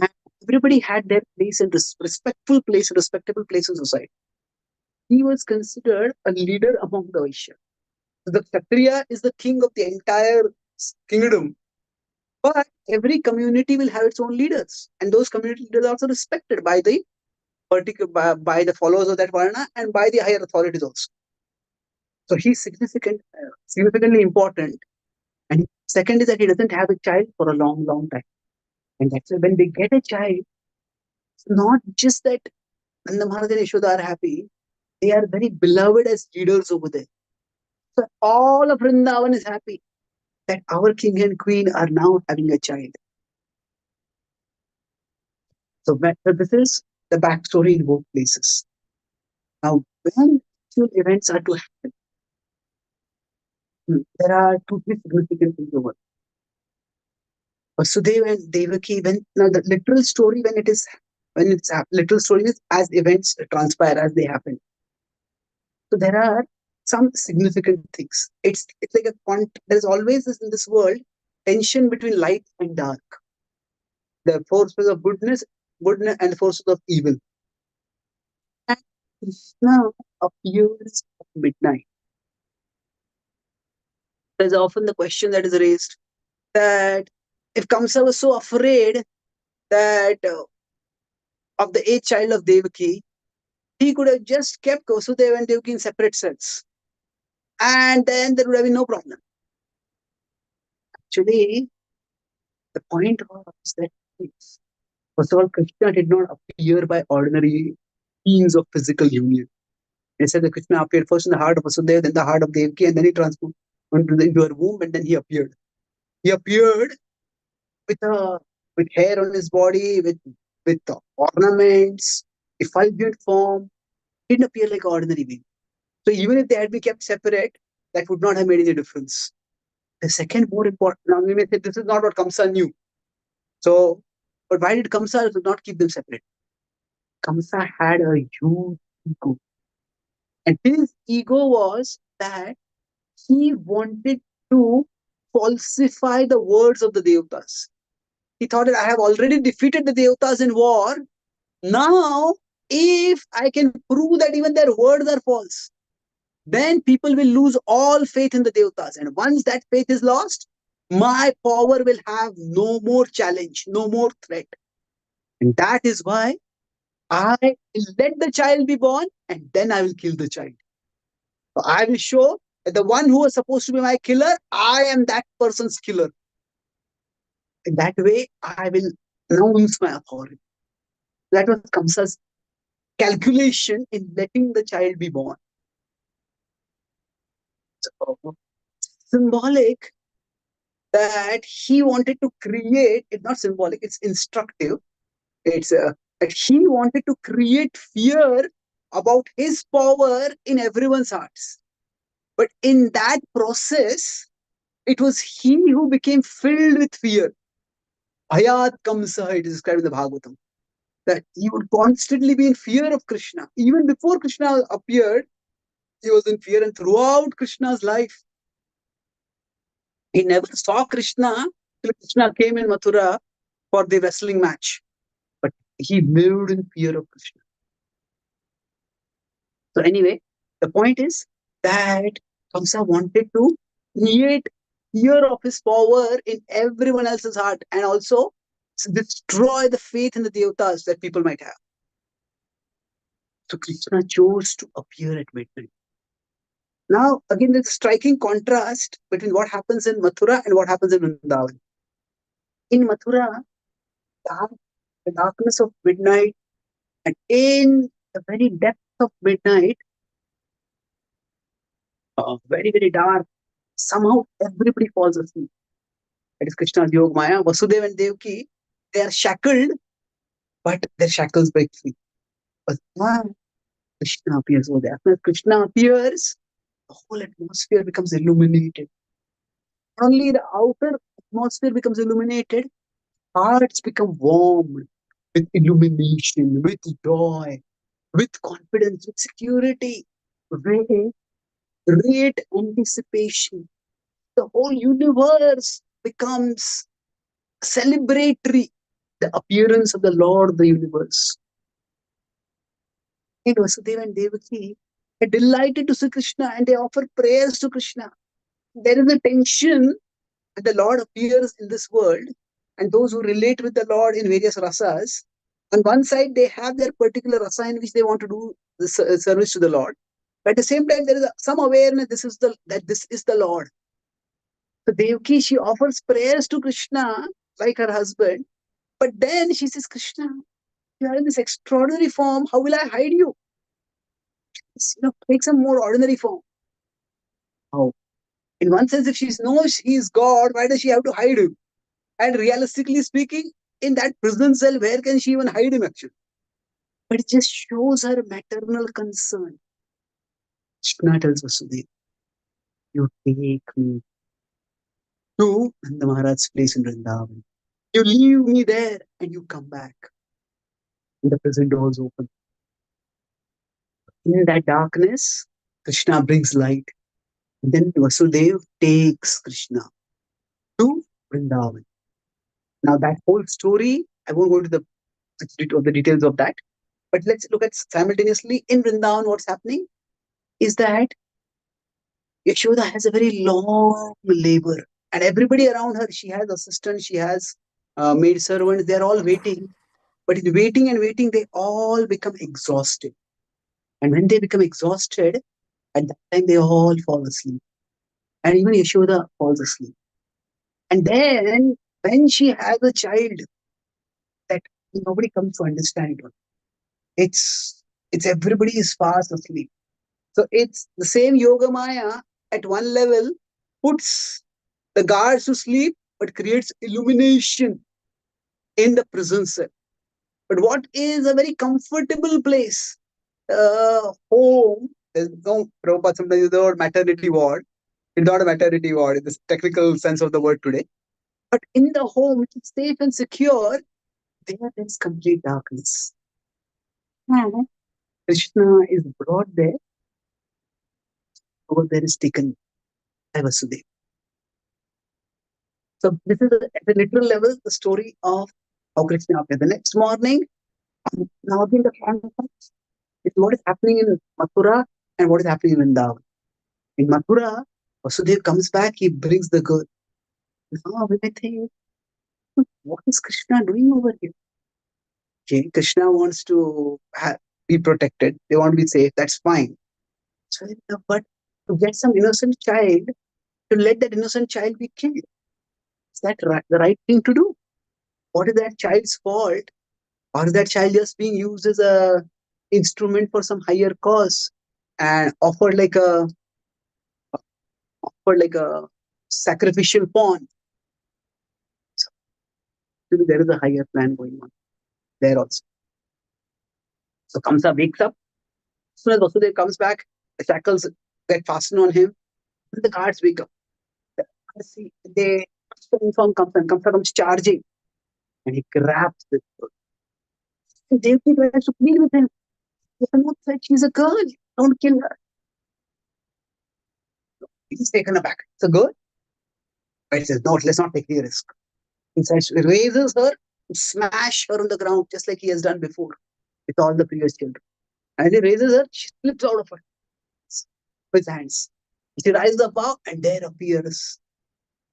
[SPEAKER 10] And everybody had their place and respectable place in society. He was considered a leader among the Vaishya. So the Kshatriya is the king of the entire kingdom. But every community will have its own leaders, and those community leaders are also respected by the by the followers of that varna and by the higher authorities also. So he's significantly important. And second is that he doesn't have a child for a long, long time. And that's why when they get a child, it's not just that Nanda Maharaj and Yashoda are happy, they are very beloved as leaders over there. So all of Vrindavan is happy that our king and queen are now having a child. So this is the backstory in both places. Now, when actual events are to happen, there are two, three significant things over. Vasudeva and Devaki, now the literal story literal story is as events transpire, as they happen. So there are some significant things. It's like there's always in this world tension between light and dark. The forces of goodness and the forces of evil. And Krishna appears at midnight. There's often the question that is raised that if Kamsa was so afraid that of the 8th child of Devaki, he could have just kept Vasudeva and Devaki in separate cells. And then there would have been no problem. Actually, the point was that, first of all, Krishna did not appear by ordinary means of physical union. It said that Krishna appeared first in the heart of Vasudeva, then the heart of Devaki, and then he transformed into her womb, and then he appeared. He appeared with hair on his body, with ornaments, effulgent form. He didn't appear like an ordinary being. So even if they had been kept separate, that would not have made any difference. The second more important, now we may say this is not what Kamsa knew. So, but why did Kamsa not keep them separate? Kamsa had a huge ego. And his ego was that he wanted to falsify the words of the Devatas. He thought that I have already defeated the Devatas in war. Now, if I can prove that even their words are false, then people will lose all faith in the Devatas. And once that faith is lost, my power will have no more challenge, no more threat. And that is why I will let the child be born and then I will kill the child. So I will show that the one who was supposed to be my killer, I am that person's killer. In that way, I will announce my authority. That was Kamsa's calculation in letting the child be born. So, symbolic that he wanted to create, it's not symbolic, it's instructive. It's that he wanted to create fear about his power in everyone's hearts. But in that process, It was he who became filled with fear. Bhayat Kamsa, it is described in the Bhagavatam, that he would constantly be in fear of Krishna. Even before Krishna appeared, he was in fear, and throughout Krishna's life, he never saw Krishna till Krishna came in Mathura for the wrestling match. But he lived in fear of Krishna. So anyway, the point is that Kamsa wanted to create fear of his power in everyone else's heart, and also destroy the faith in the Devatas that people might have. So Krishna chose to appear at midnight. Now, again, there's a striking contrast between what happens in Mathura and what happens in Vrindavan. In Mathura, the darkness of midnight, and in the very depth of midnight, very, very dark, somehow everybody falls asleep. That is Krishna's Yog Maya. Vasudeva and Devaki, they are shackled, but their shackles break free. But now Krishna appears over there. When Krishna appears, the whole atmosphere becomes illuminated. Only the outer atmosphere becomes illuminated, hearts become warm with illumination, with joy, with confidence, with security, with great anticipation. The whole universe becomes celebratory, the appearance of the Lord of the universe. And Vasudeva and Devaki are delighted to see Krishna, and they offer prayers to Krishna. There is a tension when the Lord appears in this world, and those who relate with the Lord in various rasas, on one side they have their particular rasa in which they want to do the service to the Lord. But at the same time, there is some awareness that this is the Lord. So Devaki, she offers prayers to Krishna like her husband, but then she says, Krishna, you are in this extraordinary form. How will I hide you? Take some more ordinary form. How? In one sense, if she knows he is God, why does she have to hide him? And realistically speaking, in that prison cell, where can she even hide him actually? But it just shows her maternal concern. Krishna tells Vasudeva, you take me to Nanda Maharaj's place in Vrindavan. You leave me there and you come back. And the prison doors open. In that darkness, Krishna brings light. And then Vasudeva takes Krishna to Vrindavan. Now that whole story, I won't go into the details of that, but let's look at simultaneously in Vrindavan what's happening is that Yashoda has a very long labor, and everybody around her, she has assistants, she has maid servants, they're all waiting. But in waiting and waiting, they all become exhausted. And when they become exhausted, at that time they all fall asleep. And even Yashoda falls asleep. And then when she has a child, that nobody comes to understand it. It's everybody is fast asleep. So it's the same Yoga Maya at one level puts the guards to sleep, but creates illumination in the prison cell. But what is a very comfortable place? Home, there's no, Prabhupada sometimes uses the word maternity ward. It's not a maternity ward in the technical sense of the word today. But in the home, which is safe and secure, there is complete darkness. And Krishna is brought there. Over there is taken by Vasudeva. So this is at a literal level the story of how Krishna appeared. The next morning, now again the context is what is happening in Mathura and what is happening in Vrindavan. In Mathura, Vasudeva comes back, he brings the girl. Now we may think, what is Krishna doing over here? Okay, Krishna wants to be protected. They want to be safe. That's fine. So, but to get some innocent child, to let that innocent child be killed, is that the right thing to do? What is that child's fault? Or is that child just being used as a instrument for some higher cause and offered like a sacrificial pawn? So, there is a higher plan going on there also. So Kamsa wakes up. As soon as Vasudeva comes back, the shackles get fastened on him, and the guards wake up. see, they inform Kamsa, and Kamsa comes charging, and he grabs this girl. And Devaki tries to plead with him. Devakin said, she's a girl, don't kill her. He's taken aback. It's a girl? But he says, no, let's not take the risk. He says, raises her, smash her on the ground, just like he has done before with all the previous children. And he raises her, she slips out of his hands. She rises above, and there appears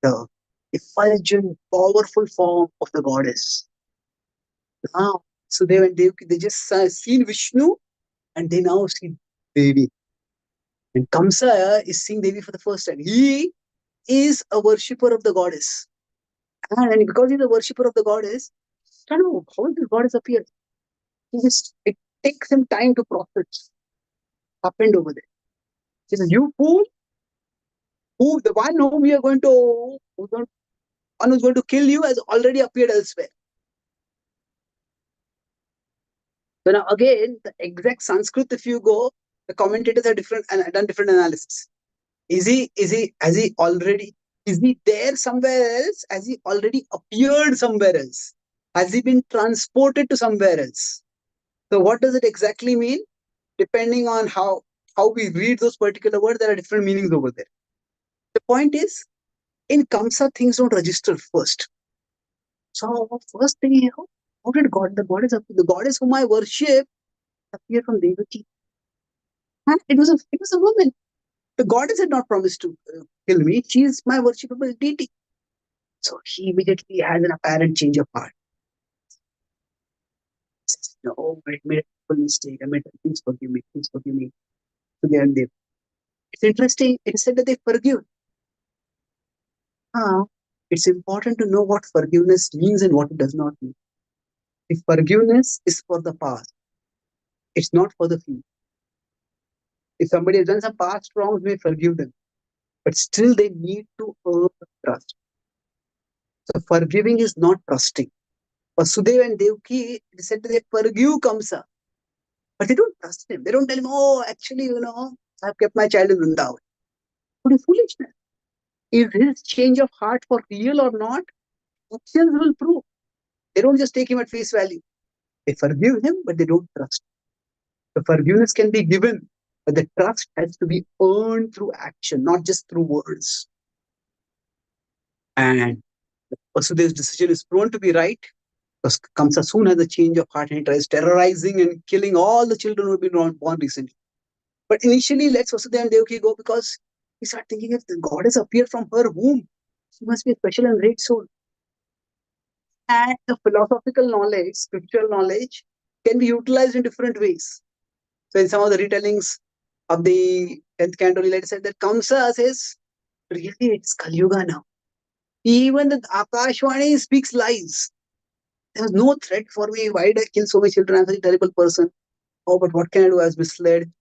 [SPEAKER 10] the effulgent, powerful form of the goddess. Now, Sudeva and Devaki, they just seen Vishnu, and they now see Devi. And Kamsa is seeing Devi for the first time. He is a worshipper of the goddess. And because he's a worshipper of the goddess, I don't know how the goddess appears. It takes him time to process. Happened over there. He says, you fool, who the one whom we are going to, one who's going to kill you has already appeared elsewhere. So now again, the exact Sanskrit, if you go, the commentators are different and done different analysis. Is he there somewhere else? Has he already appeared somewhere else? Has he been transported to somewhere else? So what does it exactly mean? Depending on how we read those particular words, there are different meanings over there. The point is, in Kamsa, things don't register first. So first thing, how did the goddess whom I worship appear from Devaki? And it was a woman. The goddess had not promised to kill me. She is my worshipable deity. So he immediately has an apparent change of heart. He says, no, I made a mistake. Please forgive me. Please forgive me. So they and they. It's interesting. It is said that they forgive. Now, it's important to know what forgiveness means and what it does not mean. If forgiveness is for the past, it's not for the future. If somebody has done some past wrongs, we forgive them. But still they need to earn trust. So forgiving is not trusting. Vasudeva and Devaki, they said that they forgive Kamsa. But they don't trust him. They don't tell him, oh, actually, I've kept my child in Vrindavan. What is foolishness? Is his change of heart for real or not? Actions will prove. They don't just take him at face value. They forgive him, but they don't trust. The forgiveness can be given, but the trust has to be earned through action, not just through words. And Vasudeva's decision is proven to be right, because Kamsa soon has a change of heart and he tries terrorizing and killing all the children who have been born recently. But initially, let's Vasudeva and Devaki go, because he started thinking, if the goddess appeared from her womb, she must be a special and great soul. And the philosophical knowledge, spiritual knowledge, can be utilized in different ways. So in some of the retellings of the 10th canto, it said that Kamsa says, really, it's Kali Yuga now. Even the Akashvani speaks lies. There was no threat for me. Why did I kill so many children? I'm such a terrible person. Oh, but what can I do? I was misled.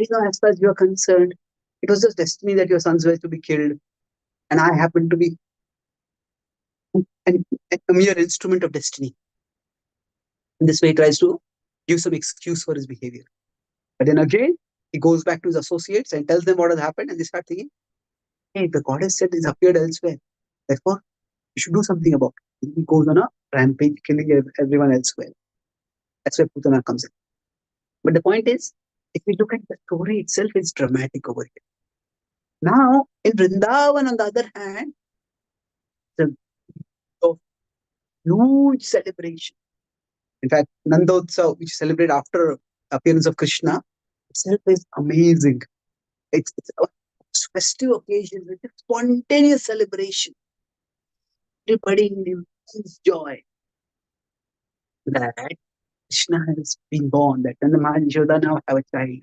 [SPEAKER 10] As far as you are concerned, it was just destiny that your sons were to be killed. And I happened to be a mere instrument of destiny. In this way, he tries to give some excuse for his behavior. But then again, he goes back to his associates and tells them what has happened. And they start thinking, hey, the goddess said it's appeared elsewhere. Therefore, you should do something about it. He goes on a rampage, killing everyone elsewhere. That's where Putana comes in. But the point is, if we look at the story itself, it's dramatic over here. Now, in Vrindavan, on the other hand, the huge celebration. In fact, Nandotsav, which is celebrated after appearance of Krishna, itself is amazing. It's a festive occasion with a spontaneous celebration. Everybody in immense joy that Krishna has been born, that Nanda and Yashoda now have a child.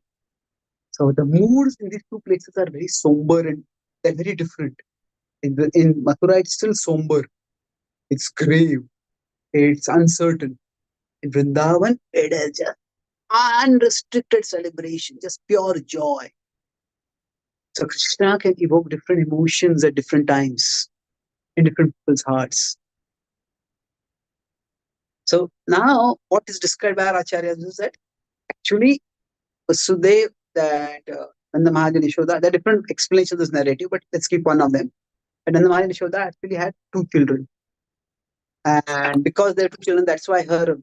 [SPEAKER 10] So the moods in these two places are very somber and they're very different. In Mathura, it's still somber. It's grave. It's uncertain. In Vrindavan, it is just unrestricted celebration, just pure joy. So Krishna can evoke different emotions at different times in different people's hearts. So now what is described by our Acharyas is that actually Vasudeva, that Nanda Maharaj and Yashoda, there are different explanations of this narrative, but let's keep one of them. And Nandamali and Yashoda actually had 2 children. And because they had 2 children, that's why her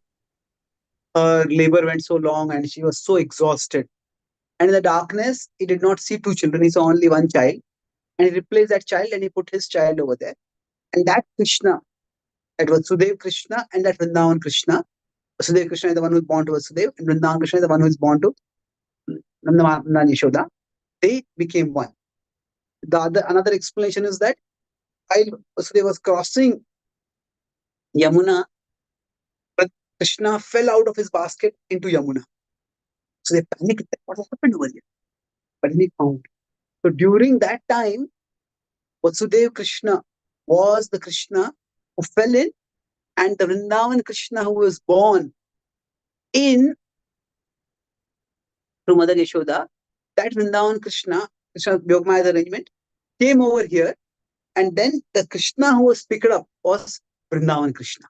[SPEAKER 10] labor went so long and she was so exhausted. And in the darkness, he did not see 2 children, he saw only 1 child. And he replaced that child and he put his child over there. And that Krishna, that was Vasudev Krishna and that Vrindavan Krishna. Vasudev Krishna is the one who is born to Vasudev, and Vrindavan Krishna is the one who is born to Nanda and Yashoda. They became one. Another explanation is that while Vasudeva was crossing Yamuna, but Krishna fell out of his basket into Yamuna. So they panicked. What has happened over here? But he found. So during that time, Vasudeva Krishna was the Krishna who fell in, and the Vrindavan Krishna who was born in through Mother Yashoda, that Vrindavan Krishna Yogmaya's arrangement, came over here, and then the Krishna who was picked up was Vrindavan Krishna.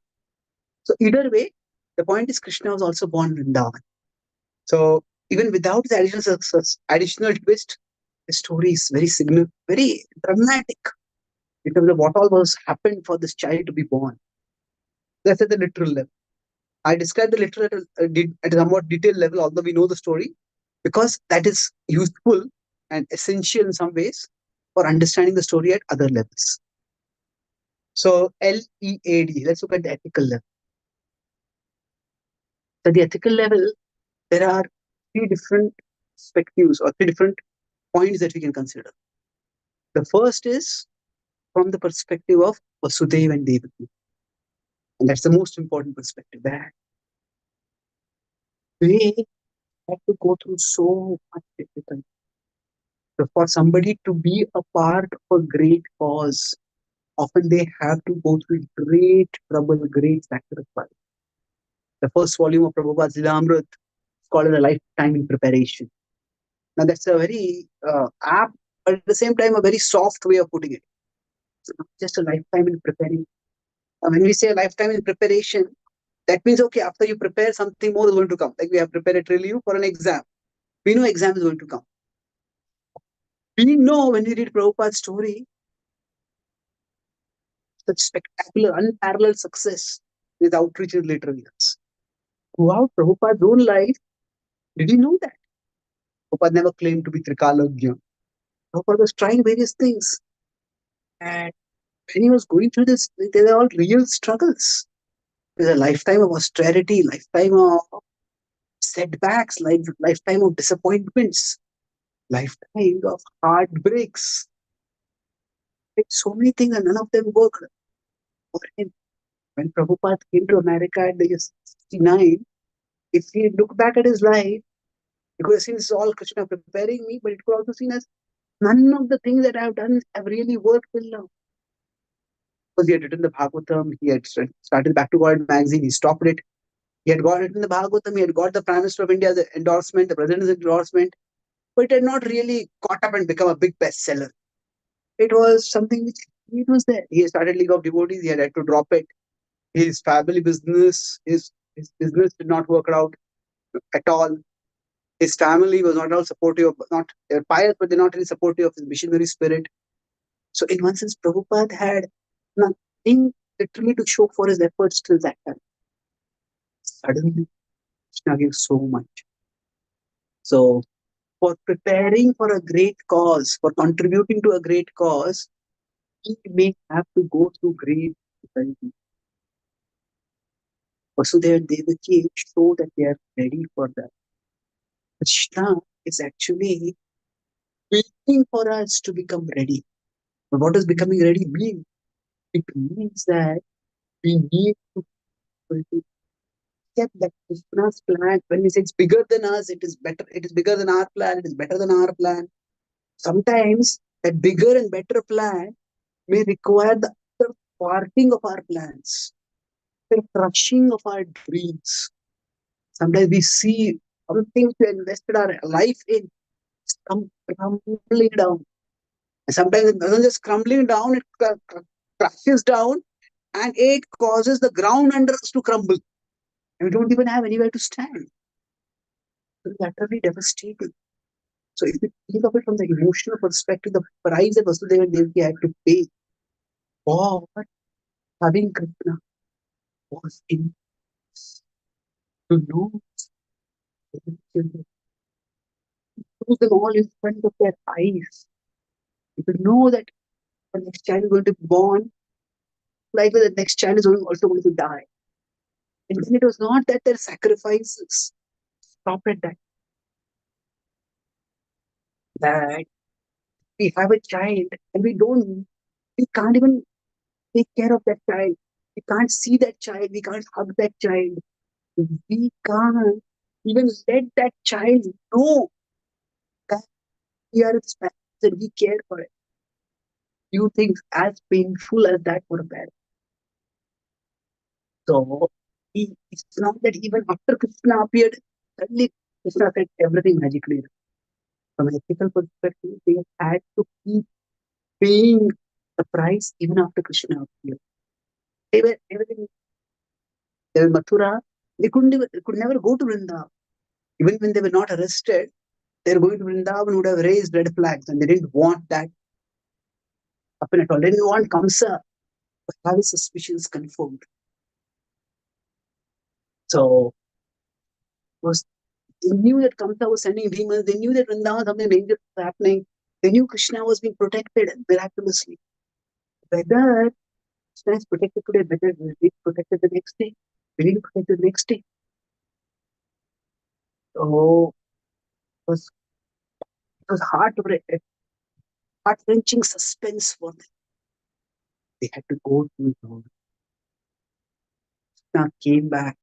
[SPEAKER 10] So either way, the point is Krishna was also born Vrindavan. So even without the additional twist, the story is very significant, very dramatic in terms of what all was happened for this child to be born. That's at the literal level. I described the literal at a somewhat detailed level, although we know the story, because that is useful and essential in some ways for understanding the story at other levels. So LEAD, let's look at the ethical level. At the ethical level, there are 3 different perspectives or 3 different points that we can consider. The first is from the perspective of Vasudeva and Devaki. And that's the most important perspective. That they have to go through so much difficulty. So for somebody to be a part of a great cause, often they have to go through great trouble, great sacrifice. The first volume of Prabhupada's Lilamrit is called A Lifetime in Preparation. Now that's a very apt, but at the same time a very soft way of putting it. It's not just a lifetime in preparing. When we say a lifetime in preparation, that means, okay, after you prepare, something more is going to come. Like we have prepared a trillium for an exam. We know exam is going to come. We know when we read Prabhupada's story, such spectacular, unparalleled success with outreach in later years. Throughout Prabhupada's own life, did he know that? Prabhupada never claimed to be Trikalagya. Prabhupada was trying various things. And when he was going through this, they were all real struggles. There's a lifetime of austerity, lifetime of setbacks, lifetime of disappointments, lifetime of heartbreaks. So many things, and none of them worked for him. When Prabhupada came to America at the year 69, if he looked back at his life, he could have seen this is all Krishna preparing me, but it could also seen as none of the things that I have done have really worked till now. Because he had written the Bhagavatam, he had started Back to God magazine, he stopped it. He had got written the Bhagavatam, he had got the Prime Minister of India's endorsement, the President's endorsement, but it had not really caught up and become a big bestseller. It was something which it was there. He had started League of Devotees, he had to drop it. His family business, his business did not work out at all. His family was not at all supportive, they were pious, but they're not really supportive of his missionary spirit. So in one sense, Prabhupada had nothing literally to show for his efforts till that time. Suddenly, Krishna gave so much. So for preparing for a great cause, for contributing to a great cause, he may have to go through great difficulty. Vasudeva and Devaki show that they are ready for that. Krishna is actually waiting for us to become ready. But what does becoming ready mean? It means that we need to accept that Krishna's plan, when we say it's bigger than us, it is better, it is bigger than our plan, it is better than our plan. Sometimes that bigger and better plan may require the thwarting of our plans, the crushing of our dreams. Sometimes we see something we invested our life in come crumbling down. And sometimes it doesn't just crumbling down, it crashes down and it causes the ground under us to crumble. And we don't even have anywhere to stand. It's utterly devastating. So if you think of it from the emotional perspective, the price that Vasudeva and Devaki had to pay God having Krishna was in to know their children, to them all in front of their eyes. You could know that the next child is going to be born, likely the next child is also going to die. And then it was not that their sacrifices stopped at that. That we have a child and we can't even take care of that child. We can't see that child. We can't hug that child. We can't even let that child know that we are its parents and we care for it. You think as painful as that for a parent. So it's not that even after Krishna appeared, suddenly Krishna said everything magically. From an ethical perspective, they had to keep paying the price even after Krishna appeared. They were Mathura. They could never go to Vrindavan. Even when they were not arrested, they were going to Vrindavan would have raised red flags, and they didn't want that happen at all. They didn't want Kamsa to have his suspicions confirmed. So they knew that Kamsa was sending demons. They knew that Vrindavan something dangerous was happening. They knew Krishna was being protected miraculously. Whether Krishna is protected today, whether he will be protected the next day, will he be protected the next day? So it was heart-wrenching suspense for them. They had to go through it all. Krishna came back.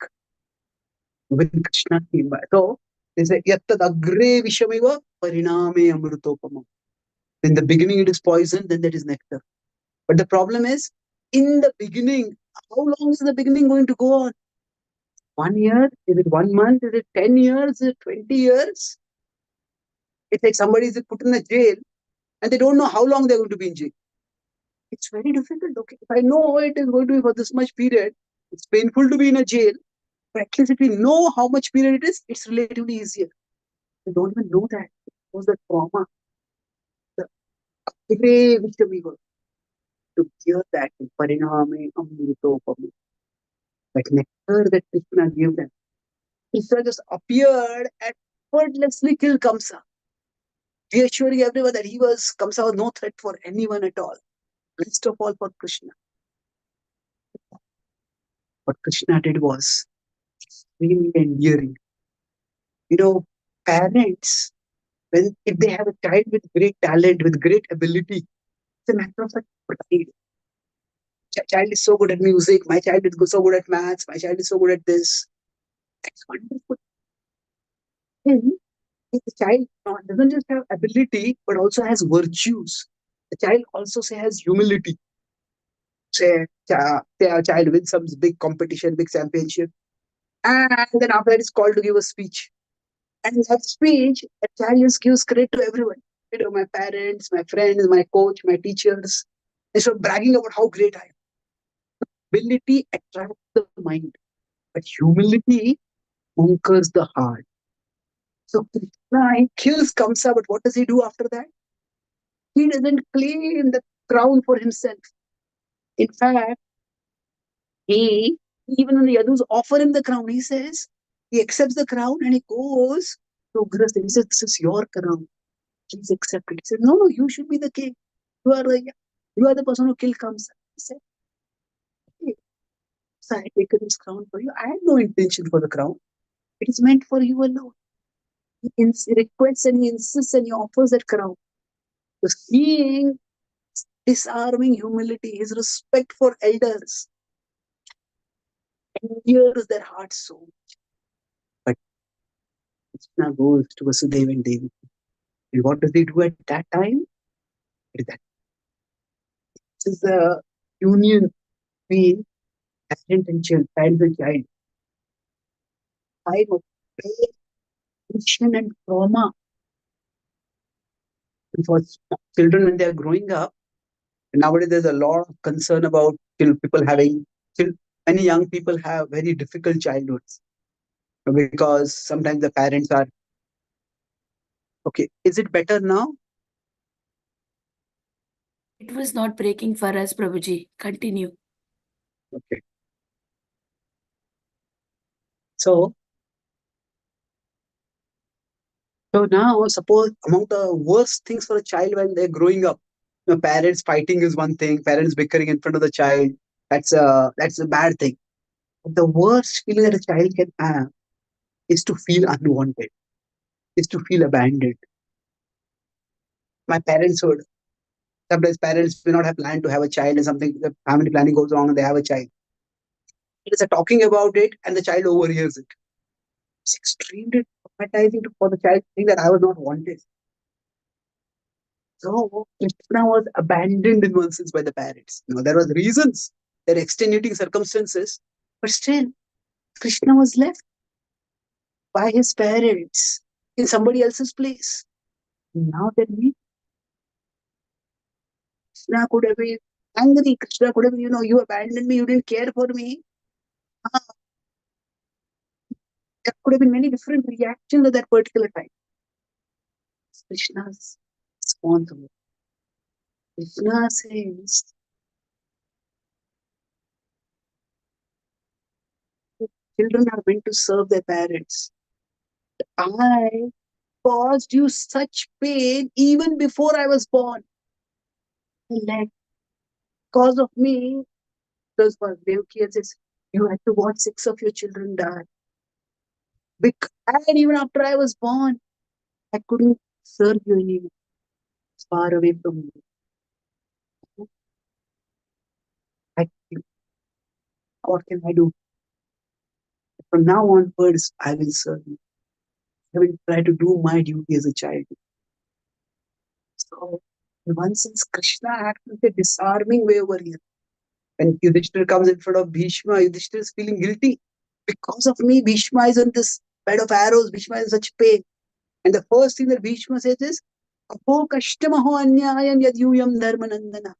[SPEAKER 10] When Krishna came back. So they say, Yattad agre vishamiva pariname amrutopamam. In the beginning it is poison, then that is nectar. But the problem is, in the beginning, how long is the beginning going to go on? 1 year? Is it 1 month? Is it 10 years? Is it 20 years? It's like somebody is put in a jail and they don't know how long they're going to be in jail. It's very difficult. Okay, if I know it is going to be for this much period, it's painful to be in a jail. But at least if we know how much period it is, it's relatively easier. We don't even know that. It was the trauma. The agre vishamiva. To hear that in pariname amrutopamam. That nectar that Krishna gave them. Krishna just appeared and effortlessly killed Kamsa, reassuring everyone that Kamsa was no threat for anyone at all. Least of all for Krishna. What Krishna did was extremely endearing. Parents, if they have a child with great talent, with great ability, it's a matter of such pride. Child is so good at music, my child is so good at maths, my child is so good at this. That's wonderful. Then, if the child doesn't just have ability, but also has virtues, the child also has humility. Say a child wins some big competition, big championship, and then after that is called to give a speech. And in that speech, a child just gives credit to everyone. My parents, my friends, my coach, my teachers. Instead of bragging about how great I am. Ability attracts the mind, but humility conquers the heart. So Krishna kills Kamsa, but what does he do after that? He doesn't claim the crown for himself. In fact, even when the Yadus offer him the crown, he accepts the crown and he goes to Ugrasena. He says, this is your crown. Please accept it. He said, no, you should be the king. You are the person who killed Kamsa. He said, okay, so I had taken this crown for you. I had no intention for the crown. It is meant for you alone. He requests and he insists and he offers that crown. So seeing disarming humility, his respect for elders, endears their hearts so much. But Krishna goes to Vasudeva and Devi. And what does he do at that time? This is the union between parent and child, child and child. Time of pain, tension, and trauma. And for children when they are growing up, nowadays there's a lot of concern about people having, many young people have very difficult childhoods because sometimes the parents are, okay, is it better now?
[SPEAKER 3] It was not breaking for us, Prabhuji. Continue.
[SPEAKER 10] Okay. So now suppose among the worst things for a child when they're growing up, parents fighting is one thing, parents bickering in front of the child, that's a bad thing. But the worst feeling that a child can have is to feel unwanted, is to feel abandoned. My parents would, sometimes parents may not have planned to have a child and something, the family planning goes wrong and they have a child. It is a talking about it and the child overhears it. It's extremely traumatizing for the child to think that I was not wanted. So Krishna was abandoned in one sense by the parents. There was reasons, there are extenuating circumstances, but still Krishna was left by his parents in somebody else's place. Now tell me, Krishna could have been angry. Krishna could have been, you abandoned me, you didn't care for me. There could have been many different reactions at that particular time. Krishna's responsible. Krishna says, children are meant to serve their parents. I caused you such pain even before I was born. Because of me, those were Devaki says, you had to watch 6 of your children die. And even after I was born, I couldn't serve you anymore. It's far away from me. What can I do? From now onwards, I will serve you. I will try to do my duty as a child. So, in one sense, Krishna acts in a disarming way over here. When Yudhishthira comes in front of Bhishma, Yudhishthira is feeling guilty. Because of me, Bhishma is on this bed of arrows. Bhishma is in such pain. And the first thing that Bhishma says is, Apo kashtamaho anyayam yadyuyam dharmanandana.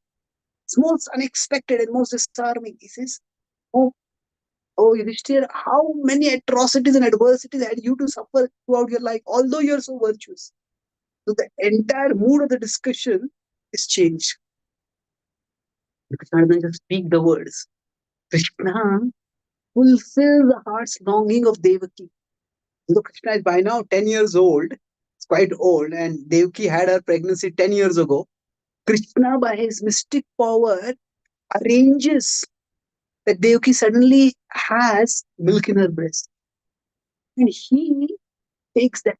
[SPEAKER 10] It's most unexpected and most disarming. He says, Oh Yudhishthira, how many atrocities and adversities had you to suffer throughout your life, although you're so virtuous? So the entire mood of the discussion is changed. Krishna doesn't just speak the words. Krishna fulfills the heart's longing of Devaki. Though Krishna is by now 10 years old, it's quite old, and Devaki had her pregnancy 10 years ago. Krishna, by his mystic power, arranges that Devaki suddenly has milk in her breast. And he takes that.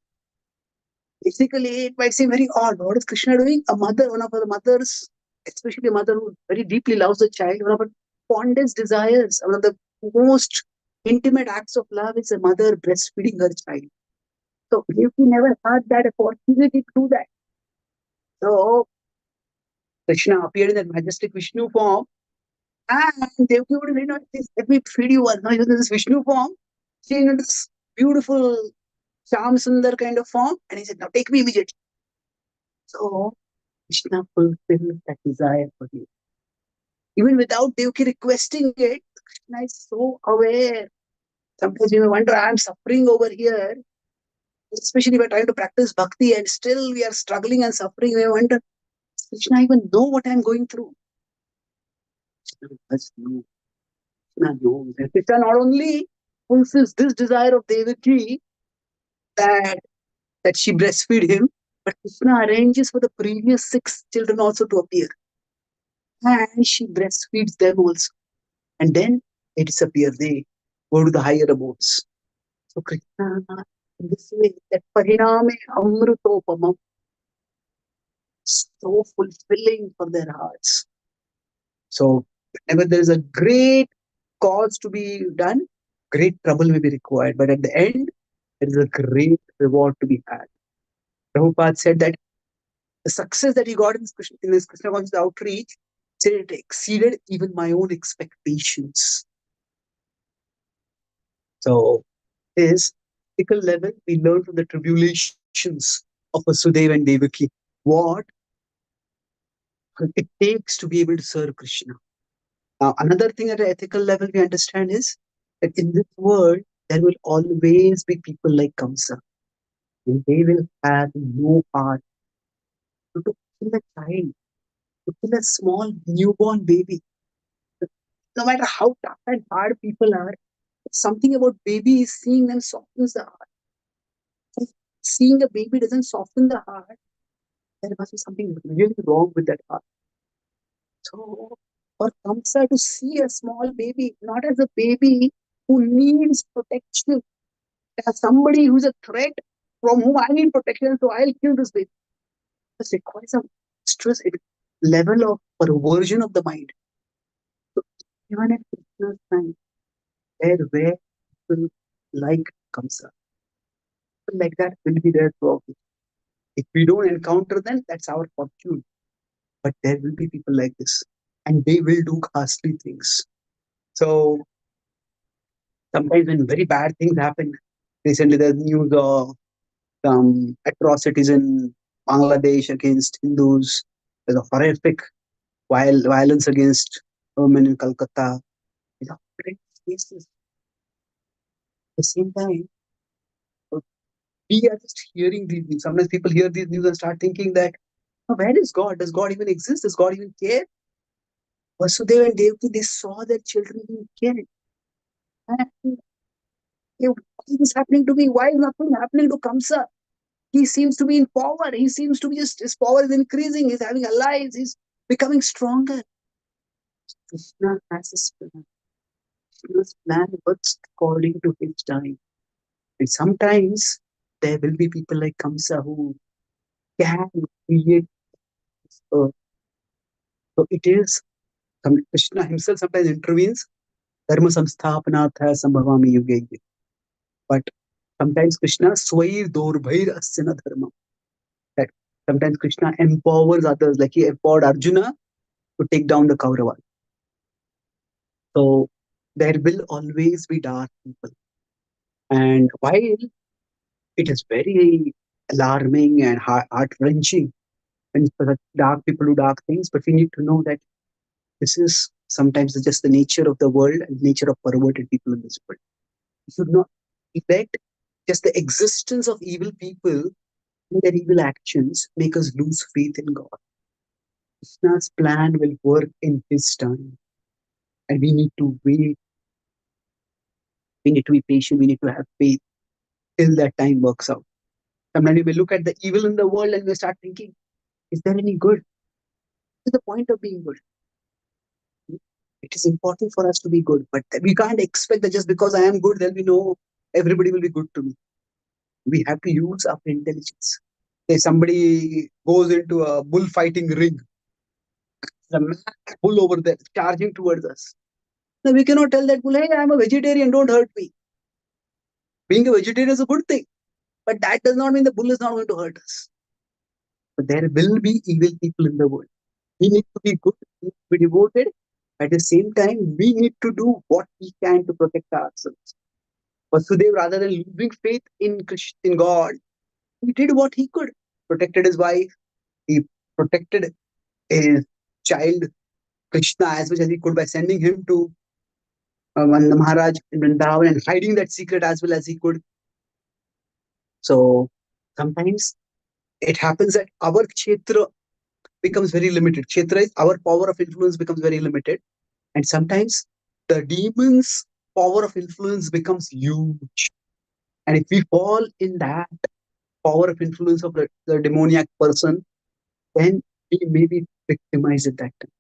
[SPEAKER 10] Basically, it might seem very odd. What is Krishna doing? A mother, one of her mothers, especially a mother who very deeply loves the child, one of her fondest desires, one of the most intimate acts of love is a mother breastfeeding her child. So Devaki never had that opportunity to do that. So Krishna appeared in that majestic Vishnu form, and Devaki would say, let me feed you one. Now he's in this Vishnu form, seeing in this beautiful Sham Sundar kind of form, and he said, now take me immediately. So Krishna fulfilled that desire for you. Even without Devaki requesting it, Krishna is so aware. Sometimes you may wonder, I'm suffering over here, especially we're trying to practice bhakti and still we are struggling and suffering. You may wonder, does Krishna even know what I'm going through? Krishna does know. Krishna knows. And Krishna not only fulfills this desire of Devaki that she breastfeed him, but Krishna arranges for the previous 6 children also to appear. And she breastfeeds them also. And then they disappear. They go to the higher abodes. So Krishna, in this way, that pariname amrutopamam, so fulfilling for their hearts. So whenever there is a great cause to be done, great trouble may be required. But at the end, there is a great reward to be had. Prabhupada said that the success that he got in this Krishna conscious outreach, said it exceeded even my own expectations. So, this ethical level, we learn from the tribulations of Vasudeva and Devaki what it takes to be able to serve Krishna. Now, another thing at an ethical level we understand is that in this world, there will always be people like Kamsa. And they will have no heart to kill a child. to kill a small newborn baby. No matter how tough and hard people are, something about babies, seeing them softens the heart. If seeing a baby doesn't soften the heart, there must be something really wrong with that heart. So for Kamsa to see a small baby, not as a baby who needs protection, as somebody who's a threat from whom I need protection, so I'll kill this baby. This requires some stress level of perversion of the mind. So even at Krishna's time, there were people like Kamsa. People like that will be there throughout. If we don't encounter them, that's our fortune. But there will be people like this, and they will do ghastly things. So sometimes when very bad things happen, recently there's news of some atrocities in Bangladesh against Hindus. There's a horrific violence against women in Calcutta. These are great cases. At the same time, we are just hearing these news. Sometimes people hear these news and start thinking that, oh, where is God? Does God even exist? Does God even care? Vasudeva and Devaki, they saw their children being killed. And why is this happening to me? Why is nothing happening to Kamsa? He seems to be in power. He seems to be just, his power is increasing. He's having allies. He's becoming stronger. Krishna has his plan. Krishna's plan works according to his time. And sometimes there will be people like Kamsa who can create this earth. So it is, Krishna himself sometimes intervenes. Dharma samsthapanatha sambhavami yuge yuge. But sometimes Krishna swair dorbhair asyana dharma. That sometimes Krishna empowers others, like he empowered Arjuna to take down the Kauravas. So there will always be dark people. And while it is very alarming and heart-wrenching when dark people do dark things, but we need to know that this is sometimes just the nature of the world and nature of perverted people in this world. We should not let just the existence of evil people and their evil actions make us lose faith in God. Krishna's plan will work in his time. And we need to wait. We need to be patient. We need to have faith till that time works out. Sometimes we may look at the evil in the world and we start thinking, is there any good? What is the point of being good? It is important for us to be good, but we can't expect that just because I am good, then we know everybody will be good to me. We have to use our intelligence. Say somebody goes into a bullfighting ring, the bull over there charging towards us. Now we cannot tell that bull, hey, I'm a vegetarian, don't hurt me. Being a vegetarian is a good thing, but that does not mean the bull is not going to hurt us. But there will be evil people in the world. We need to be good, we need to be devoted. At the same time, we need to do what we can to protect ourselves. Vasudeva, rather than losing faith in God, he did what he could. Protected his wife, he protected his child, Krishna, as much as he could by sending him to Nanda Maharaj in Vrindavan and hiding that secret as well as he could. So sometimes it happens that our kshetra becomes very limited. Kshetra is our power of influence becomes very limited. And sometimes the demon's power of influence becomes huge. And if we fall in that power of influence of the demoniac person, then we may be victimized at that time.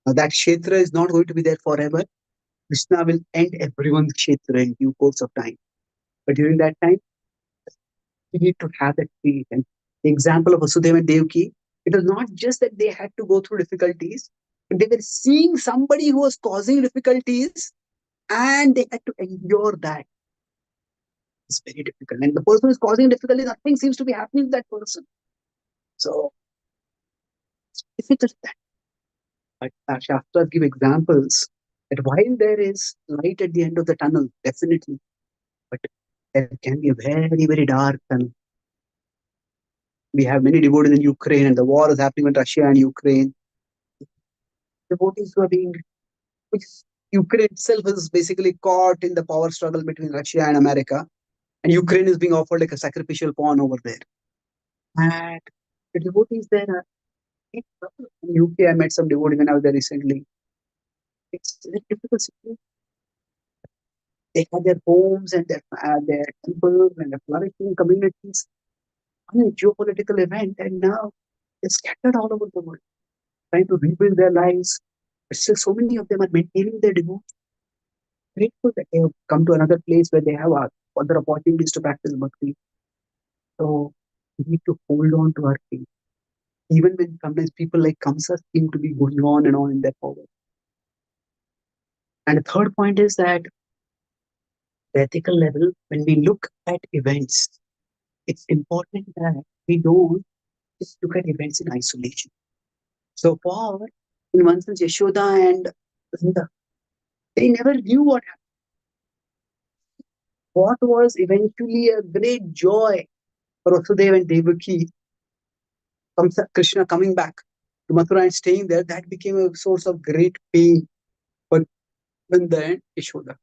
[SPEAKER 10] Now that kshetra is not going to be there forever. Krishna will end everyone's kshetra in due course of time. But during that time, we need to have that faith. And the example of Vasudeva and Devaki, it was not just that they had to go through difficulties, but they were seeing somebody who was causing difficulties and they had to endure that. It's very difficult. And the person who is causing difficulty, nothing seems to be happening to that person. So it's difficult. But our Shastras give examples that while there is light at the end of the tunnel, definitely, but there can be a very, very dark tunnel. We have many devotees in Ukraine, and the war is happening in Russia and Ukraine. Devotees who are being, Ukraine itself is basically caught in the power struggle between Russia and America, and Ukraine is being offered like a sacrificial pawn over there. And the devotees there are In UK, I met some devotees when I was there recently. It's a very difficult situation. They have their homes and their temples and their flourishing communities on a geopolitical event, and now they're scattered all over the world, trying to rebuild their lives. But still, so many of them are maintaining their devotion. Grateful that they have come to another place where they have other opportunities to practice bhakti. So we need to hold on to our faith, even when sometimes people like Kamsa seem to be going on and on in their forward. And the third point is that the ethical level, when we look at events, it's important that we don't just look at events in isolation. So far, in one sense, Yashoda and Vrinda, they never knew what happened. What was eventually a great joy for Vasudeva and Devaki, Krishna coming back to Mathura and staying there, that became a source of great pain for Vrinda and Yashoda.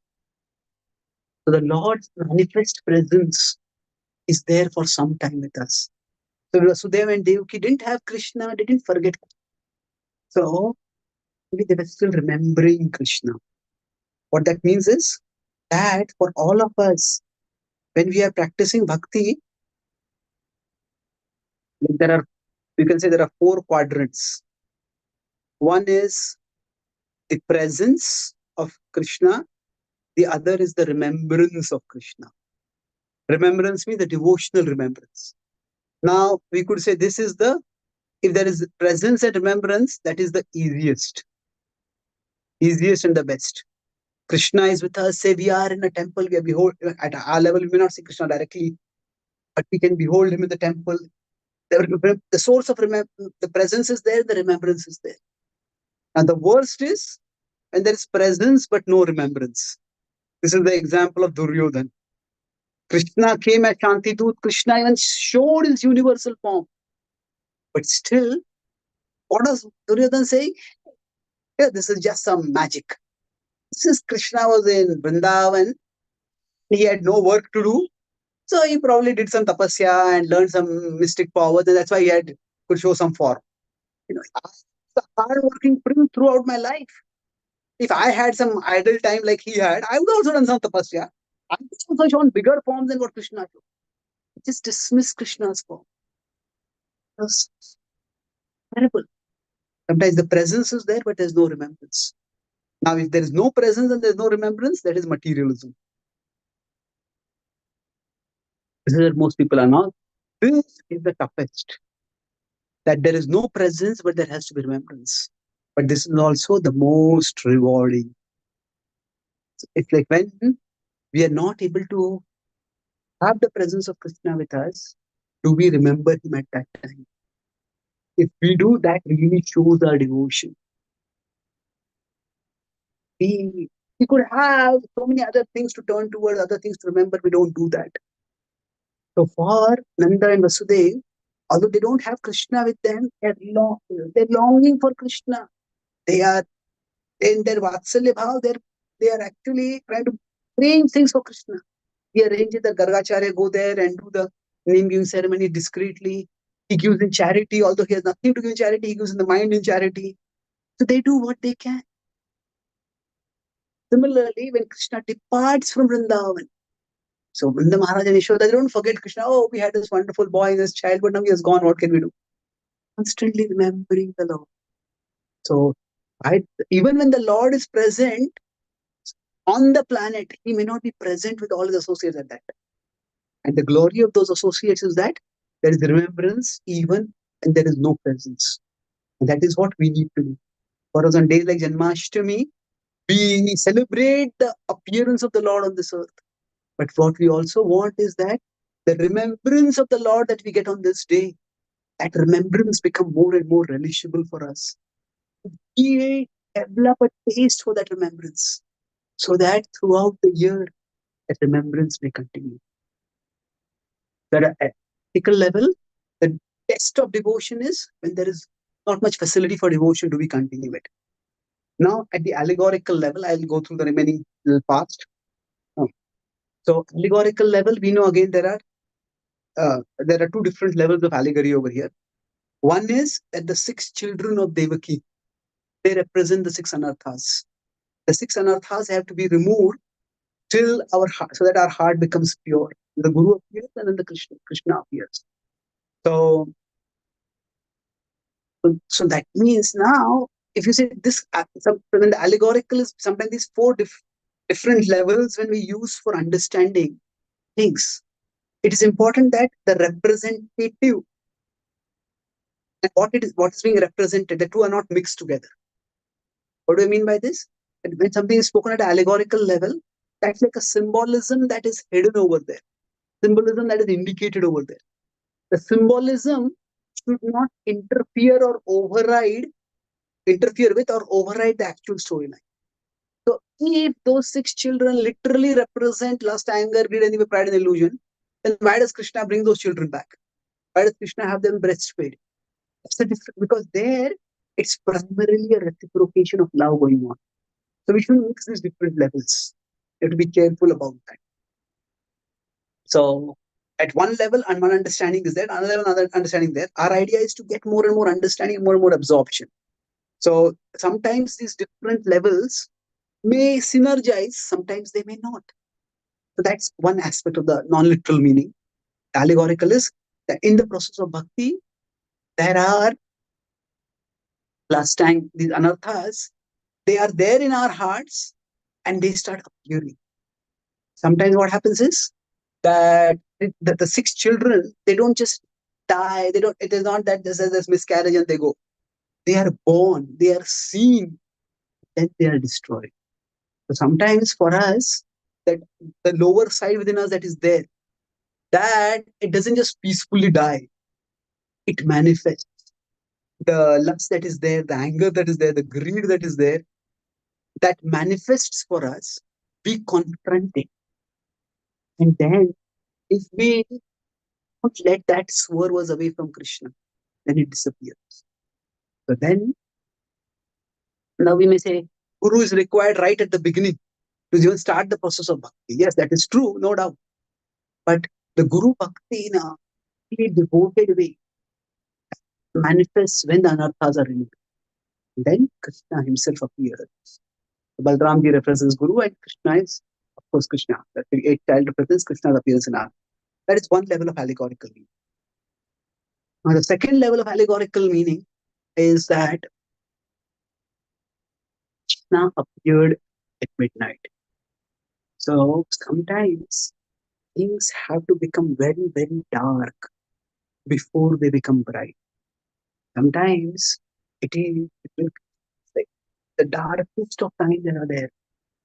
[SPEAKER 10] So the Lord's manifest presence is there for some time with us. So Vasudeva and Devaki didn't have Krishna, they didn't forget. So they were still remembering Krishna. What that means is that for all of us, when we are practicing bhakti, you can say there are 4 quadrants. One is the presence of Krishna. The other is the remembrance of Krishna. Remembrance means the devotional remembrance. Now, we could say this is if there is presence and remembrance, that is the easiest and the best. Krishna is with us. Say we are in a temple, we are behold, at our level, we may not see Krishna directly, but we can behold him in the temple. The source of the presence is there, the remembrance is there. And the worst is when there is presence but no remembrance. This is the example of Duryodhan. Krishna came as Shantidut. Krishna even showed his universal form. But still, what does Duryodhan say? Yeah, this is just some magic. Since Krishna was in Vrindavan, he had no work to do. So he probably did some tapasya and learned some mystic powers, and that's why he could show some form. I was a hard-working prince throughout my life. If I had some idle time like he had, I would also done some tapasya. I would also shown bigger forms than what Krishna showed. Just dismiss Krishna's form. It was terrible. Sometimes the presence is there, but there's no remembrance. Now, if there is no presence and there's no remembrance, that is materialism. This is what most people are not. This is the toughest. That there is no presence, but there has to be remembrance. But this is also the most rewarding. It's like when we are not able to have the presence of Krishna with us, do we remember him at that time? If we do, that really shows our devotion. We could have so many other things to turn towards, other things to remember. We don't do that. So for Nanda and Vasudeva, although they don't have Krishna with them, they're longing for Krishna. They are in their Vatsalya Bhav, they are actually trying to arrange things for Krishna. He arranges the Gargacharya go there and do the name giving ceremony discreetly. He gives in charity, although he has nothing to give in charity, he gives in the mind in charity. So they do what they can. Similarly, when Krishna departs from Vrindavan, so Vrinda Maharaj and Yashoda, they don't forget Krishna. Oh, we had this wonderful boy in this child, but now he has gone. What can we do? Constantly remembering the Lord. So, even when the Lord is present on the planet, he may not be present with all his associates at that time. And the glory of those associates is that there is remembrance even when there is no presence. And that is what we need to do. For us on days like Janmashtami, we celebrate the appearance of the Lord on this earth. But what we also want is that the remembrance of the Lord that we get on this day, that remembrance become more and more relishable for us. We develop a taste for that remembrance so that throughout the year, that remembrance may continue. At an ethical level, the test of devotion is when there is not much facility for devotion, do we continue it? Now, at the allegorical level, I'll go through the remaining little past. So, allegorical level, we know again there are 2 different levels of allegory over here. One is that the 6 children of Devaki, they represent the 6 anarthas. The 6 anarthas have to be removed till our heart, so that our heart becomes pure. The Guru appears and then the Krishna appears. So that means now, if you say this, when the allegorical is sometimes these 4 different levels when we use for understanding things, it is important that the representative and what is being represented, the two are not mixed together. What do I mean by this? When something is spoken at an allegorical level, that's like a symbolism that is hidden over there, symbolism that is indicated over there. The symbolism should not interfere with or override the actual storyline. So if those 6 children literally represent lust, anger, greed, envy, pride, and illusion, then why does Krishna bring those children back? Why does Krishna have them breastfed? That's the difference, because there it's primarily a reciprocation of love going on. So we should mix these different levels. You have to be careful about that. So at one level, and one understanding is there, another level, another understanding there. Our idea is to get more and more understanding, more and more absorption. So sometimes these different levels may synergize, sometimes they may not. So that's one aspect of the non-literal meaning. The allegorical is that in the process of bhakti, there are last time these anarthas, they are there in our hearts and they start appearing. Sometimes what happens is that the 6 children, they don't just die. It is not that there's miscarriage and they go. They are born, they are seen, then they are destroyed. So sometimes for us, that the lower side within us that is there, that it doesn't just peacefully die. It manifests. The lust that is there, the anger that is there, the greed that is there, that manifests for us. We confront it. And then if we don't let that swerve us away from Krishna, then it disappears. So then, now we may say, Guru is required right at the beginning to even start the process of bhakti. Yes, that is true, no doubt. But the Guru bhakti in a really devoted way manifests when the anarthas are removed. Then Krishna himself appears. Balramji represents Guru and Krishna is, of course, Krishna. That the 8th child represents Krishna's appearance in our. That is one level of allegorical meaning. Now, the second level of allegorical meaning is that Krishna appeared at midnight. So sometimes things have to become very, very dark before they become bright. Sometimes it will like the darkest of times that are there,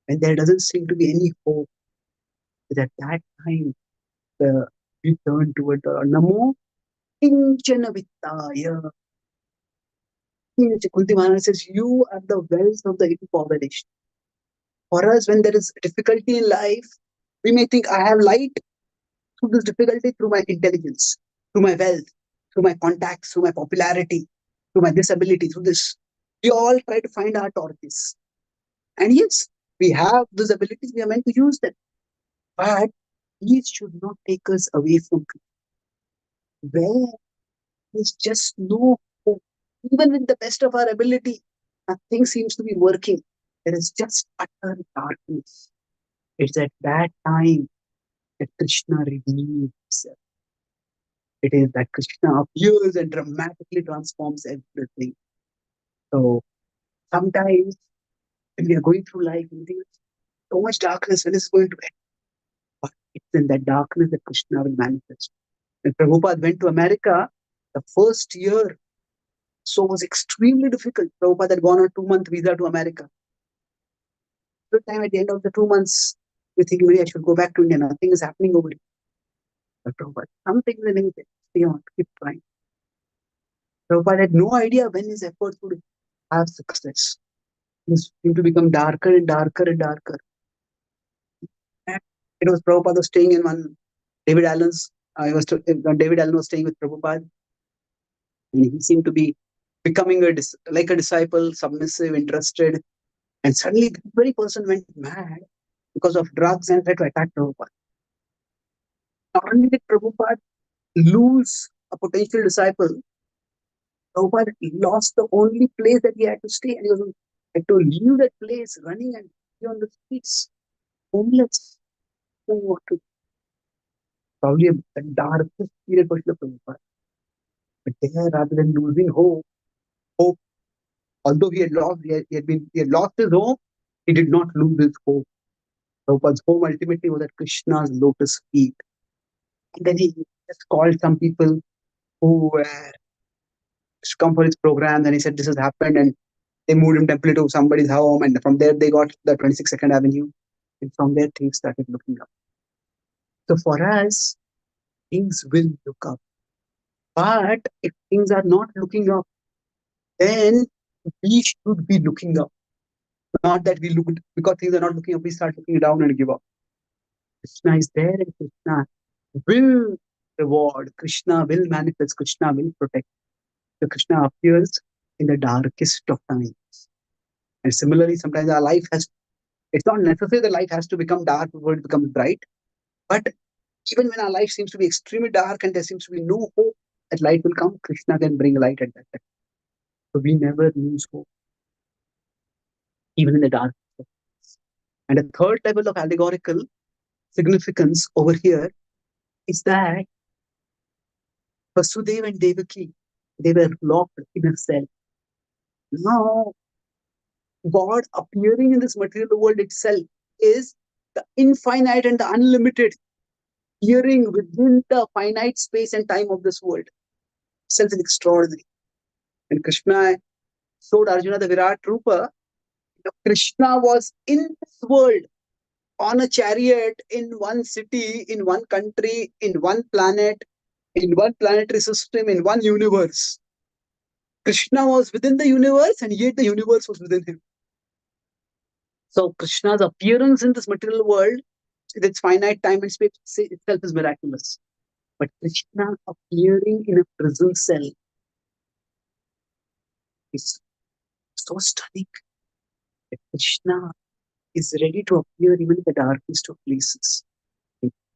[SPEAKER 10] and there doesn't seem to be any hope. At that time, we turn toward the Namo Kinchana Vittaya. Kunti Maharaj says, you are the wells of the impoverished. For us, when there is difficulty in life, we may think I have light through this difficulty through my intelligence, through my wealth, through my contacts, through my popularity, through my disability, through this. We all try to find our tortoise. And yes, we have those abilities, we are meant to use them. But these should not take us away from Krishna. Where there's just no hope. Even with the best of our ability, nothing seems to be working. There is just utter darkness. It's at that time that Krishna reveals himself. It is that Krishna appears and dramatically transforms everything. So sometimes when we are going through life, we think so much darkness, when is it going to end? But it's in that darkness that Krishna will manifest. When Prabhupada went to America, the first year, so was extremely difficult. Prabhupada had gone on a 2-month visa to America. Every time at the end of the 2 months, we think, maybe I should go back to India. Nothing is happening over here. But Prabhupada, something is in it. Stay on, keep trying. Prabhupada had no idea when his efforts would have success. It seemed to become darker and darker and darker. And it was Prabhupada was staying in one David Allen's. David Allen was staying with Prabhupada, and he seemed to be becoming like a disciple, submissive, interested. And suddenly, that very person went mad because of drugs and tried to attack Prabhupada. Not only did Prabhupada lose a potential disciple, Prabhupada lost the only place that he had to stay, and he had to leave that place running and be on the streets, homeless. What to probably a darkest period for Srila Prabhupada. But there, rather than losing hope, although he had lost his home, he did not lose his hope. Prabhupada's home ultimately was at Krishna's lotus feet. And then he just called some people who were to come for his program, and he said this has happened, and they moved him temporarily to somebody's home, and from there they got the 26 Second Avenue, and from there things started looking up. So for us, things will look up. But if things are not looking up, then we should be looking up. Not that we look, because things are not looking up, we start looking down and give up. Krishna is there, and Krishna will reward, Krishna will manifest, Krishna will protect. So Krishna appears in the darkest of times. And similarly, sometimes our life it's not necessary that life has to become dark before it becomes bright. But even when our life seems to be extremely dark and there seems to be no hope that light will come, Krishna can bring light at that time. So we never lose hope, even in the dark. And a third level of allegorical significance over here is that Vasudeva and Devaki, they were locked in a cell. Now, God appearing in this material world itself is the infinite and the unlimited, appearing within the finite space and time of this world. Itself is extraordinary. And Krishna showed Arjuna the Virat Rupa. Krishna was in this world on a chariot in one city, in one country, in one planet, in one planetary system, in one universe. Krishna was within the universe, and yet the universe was within him. So Krishna's appearance in this material world, with its finite time and space itself, is miraculous. But Krishna appearing in a prison cell is so stunning that Krishna is ready to appear even in the darkest of places.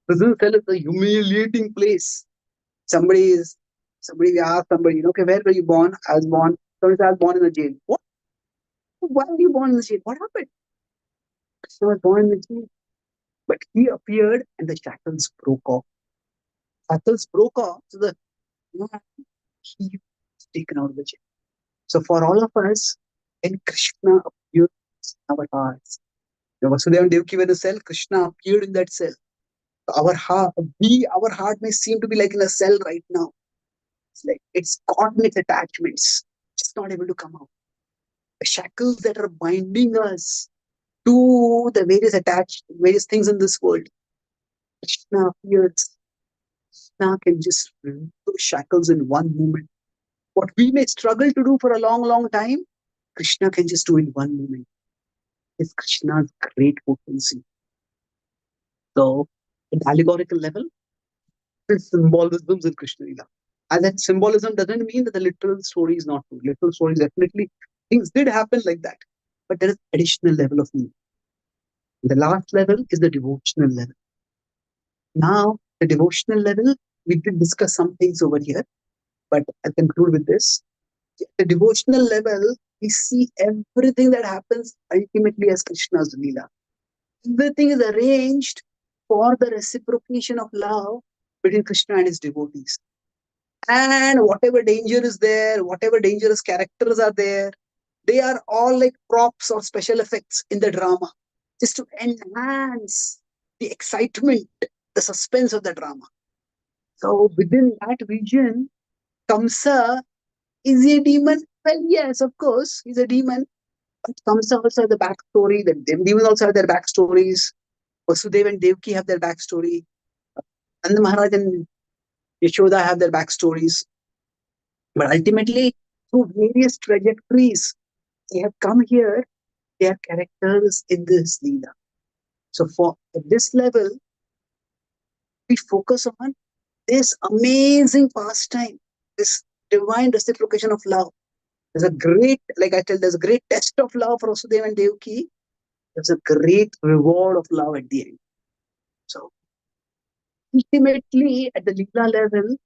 [SPEAKER 10] Prison cell is a humiliating place. Somebody asked somebody, okay, where were you born? I was born. Somebody said, I was born in a jail. What? Why were you born in the jail? What happened? Krishna was born in the jail. But he appeared and the shackles broke off. Shackles broke off, so he was taken out of the jail. So for all of us, when Krishna appeared in our hearts, Vasudeva and Devaki were in the cell, Krishna appeared in that cell. So our heart may seem to be like in a cell right now. It's like it's caught in its attachments, just not able to come out. The shackles that are binding us to the various things in this world. Krishna appears. Krishna can just remove those shackles in one moment. What we may struggle to do for a long, long time, Krishna can just do in one moment. It's Krishna's great potency. So, at the allegorical level, there's symbolisms in Krishna Lila. And that symbolism doesn't mean that the literal story is not true. Literal stories definitely, things did happen like that. But there is additional level of meaning. The last level is the devotional level. Now, the devotional level, we did discuss some things over here, but I'll conclude with this. At the devotional level, we see everything that happens ultimately as Krishna's Leela. Everything is arranged for the reciprocation of love between Krishna and his devotees. And whatever danger is there, whatever dangerous characters are there, they are all like props or special effects in the drama, just to enhance the excitement, the suspense of the drama. So within that region, Kamsa is a demon. Well, yes, of course, he's a demon. But Kamsa also has the backstory. The demons also have their backstories. Vasudeva and Devaki have their backstory. And the Maharaj and Yashoda have their backstories. But ultimately, through various trajectories, they have come here. They are characters in this Leela. So at this level, we focus on this amazing pastime, this divine reciprocation of love. There's a great, there's a great test of love for Vasudeva and Devaki. There's a great reward of love at the end. So ultimately, at the Leela level,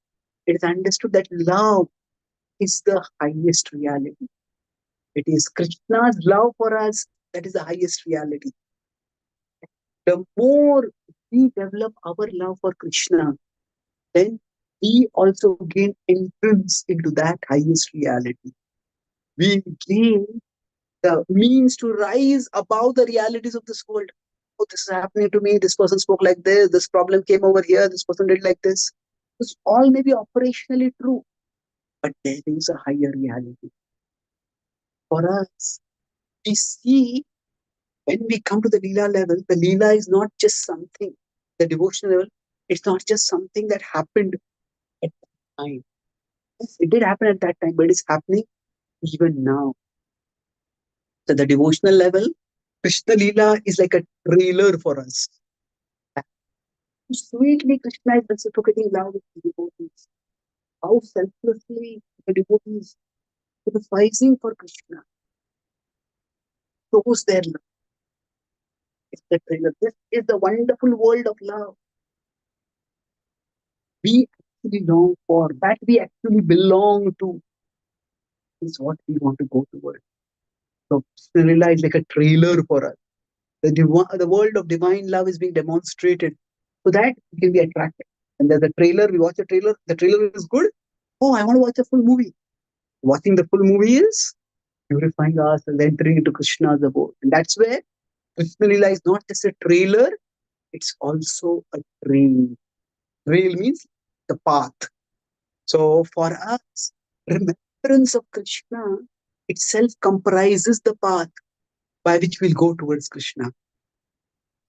[SPEAKER 10] it is understood that love is the highest reality. It is Krishna's love for us that is the highest reality. The more we develop our love for Krishna, then we also gain entrance into that highest reality. We gain the means to rise above the realities of this world. Oh, this is happening to me. This person spoke like this problem came over here. This person did like this. This all may be operationally true, but there is a higher reality. For us, we see when we come to the Leela level, the Leela is not just something, the devotional level, it's not just something that happened at that time. Yes, it did happen at that time, but it's happening even now. So the devotional level, Krishna Leela is like a trailer for us. Sweetly Krishna is reciprocating love with the devotees. How selflessly the devotees sacrificing for Krishna shows their love. It's the trailer. This is the wonderful world of love. We actually long for, that we actually belong to, is what we want to go towards. So Krishna Leela is like a trailer for us. The world of divine love is being demonstrated. So that we can be attracted. And there's a trailer, we watch the trailer is good. Oh, I want to watch a full movie. Watching the full movie is purifying us and entering into Krishna's abode. And that's where Krishna Leela is not just a trailer, it's also a trail. Trail means the path. So for us, remembrance of Krishna itself comprises the path by which we'll go towards Krishna.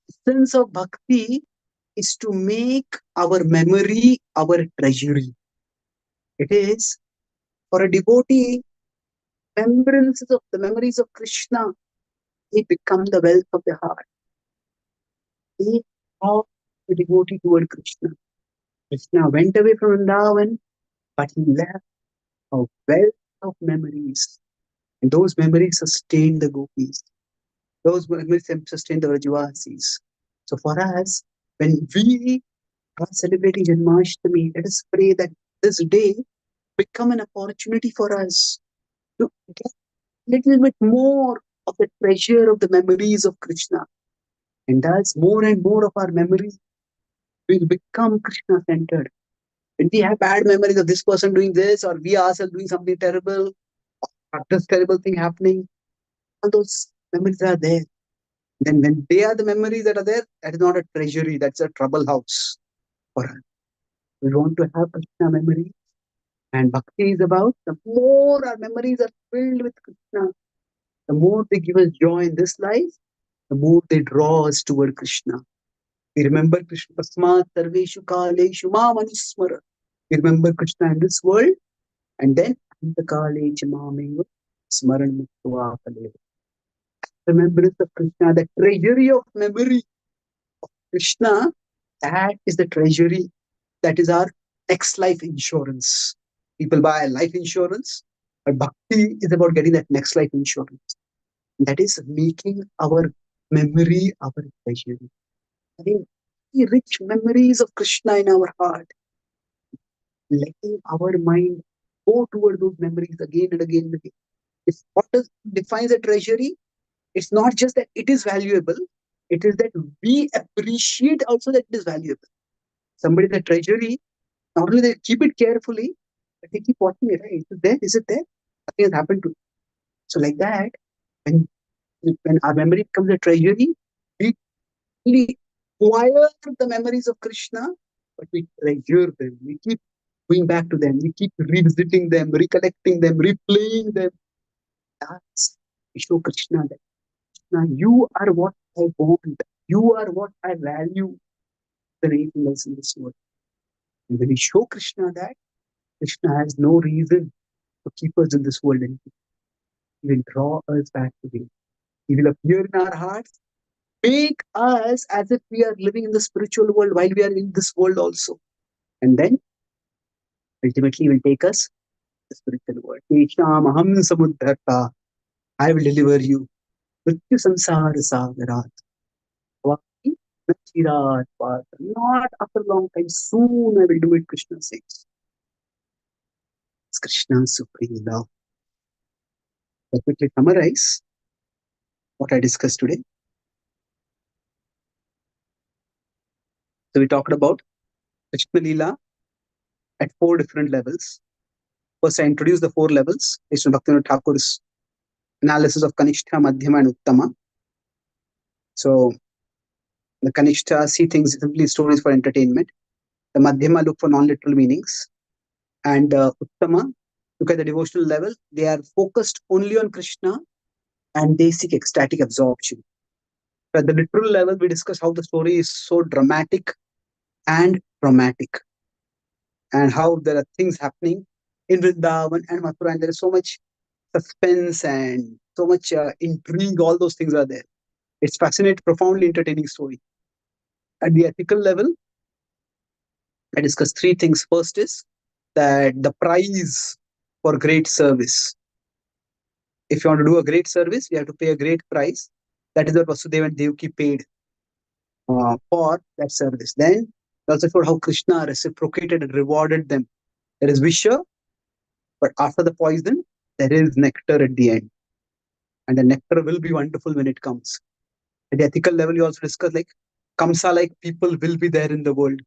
[SPEAKER 10] The sense of bhakti is to make our memory our treasury. It is for a devotee, remembrances of the memories of Krishna, they become the wealth of the heart. They draw the devotee toward Krishna. Krishna went away from Vrindavan, but he left a wealth of memories. And those memories sustain the gopis. Those memories sustain the Vrajavasis. So for us, when we are celebrating Janmashtami, let us pray that this day become an opportunity for us to get a little bit more of the treasure of the memories of Krishna. And thus more and more of our memories will become Krishna-centered. When we have bad memories of this person doing this, or we ourselves doing something terrible, or this terrible thing happening, all those memories are there. Then when they are the memories that are there, that is not a treasury, that's a trouble house for us. We want to have Krishna memories. And bhakti is about the more our memories are filled with Krishna, the more they give us joy in this life, the more they draw us toward Krishna. We remember Krishna Pasmat Sarveshu Kaleshu Ma Manusmara. We remember Krishna in this world, and then Antakale Chamameva Smaran Muktva Kaleva. Remembrance of Krishna, the treasury of memory of Krishna, that is the treasury. That is our next life insurance. People buy life insurance, but bhakti is about getting that next life insurance. That is making our memory our treasury. Having rich memories of Krishna in our heart, letting our mind go toward those memories again and again and again. If what defines a treasury, it's not just that it is valuable, it is that we appreciate also that it is valuable. Somebody the treasury, not only they keep it carefully, but they keep watching it, right? Is it there? Is it there? Nothing has happened to it. So like that, when our memory becomes a treasury, we really acquire the memories of Krishna, but we treasure them. We keep going back to them. We keep revisiting them, recollecting them, replaying them. That's we show Krishna that Krishna, you are what I want. You are what I value than anything else in this world. And when we show Krishna that, Krishna has no reason to keep us in this world anymore. He will draw us back to Him. He will appear in our hearts, make us as if we are living in the spiritual world while we are in this world also. And then ultimately will take us to the spiritual world. Tesham aham samudharta. I will deliver you. Mrityu samsara sagarat. Not after a long time, soon I will do it, Krishna says. It's Krishna's supreme love. I'll quickly summarize what I discussed today. So we talked about Krishna Leela at 4 different levels. First, I introduced the 4 levels based on Bhaktivinoda Thakur's analysis of Kanishta, Madhyama, and Uttama. So the Kanishta see things simply stories for entertainment. The Madhyama look for non-literal meanings. And Uttama look at the devotional level. They are focused only on Krishna and they seek ecstatic absorption. At the literal level, we discuss how the story is so dramatic and dramatic, and how there are things happening in Vrindavan and Mathura, and there is so much suspense and so much intrigue. All those things are there. It's fascinating, profoundly entertaining story. At the ethical level, I discuss 3 things. First is that the price for great service. If you want to do a great service, you have to pay a great price. That is what Vasudeva and Devaki paid for that service. Then also showed how Krishna reciprocated and rewarded them. There is Visha, but after the poison, there is nectar at the end. And the nectar will be wonderful when it comes. At the ethical level, you also discuss like Kamsa-like people will be there in the world.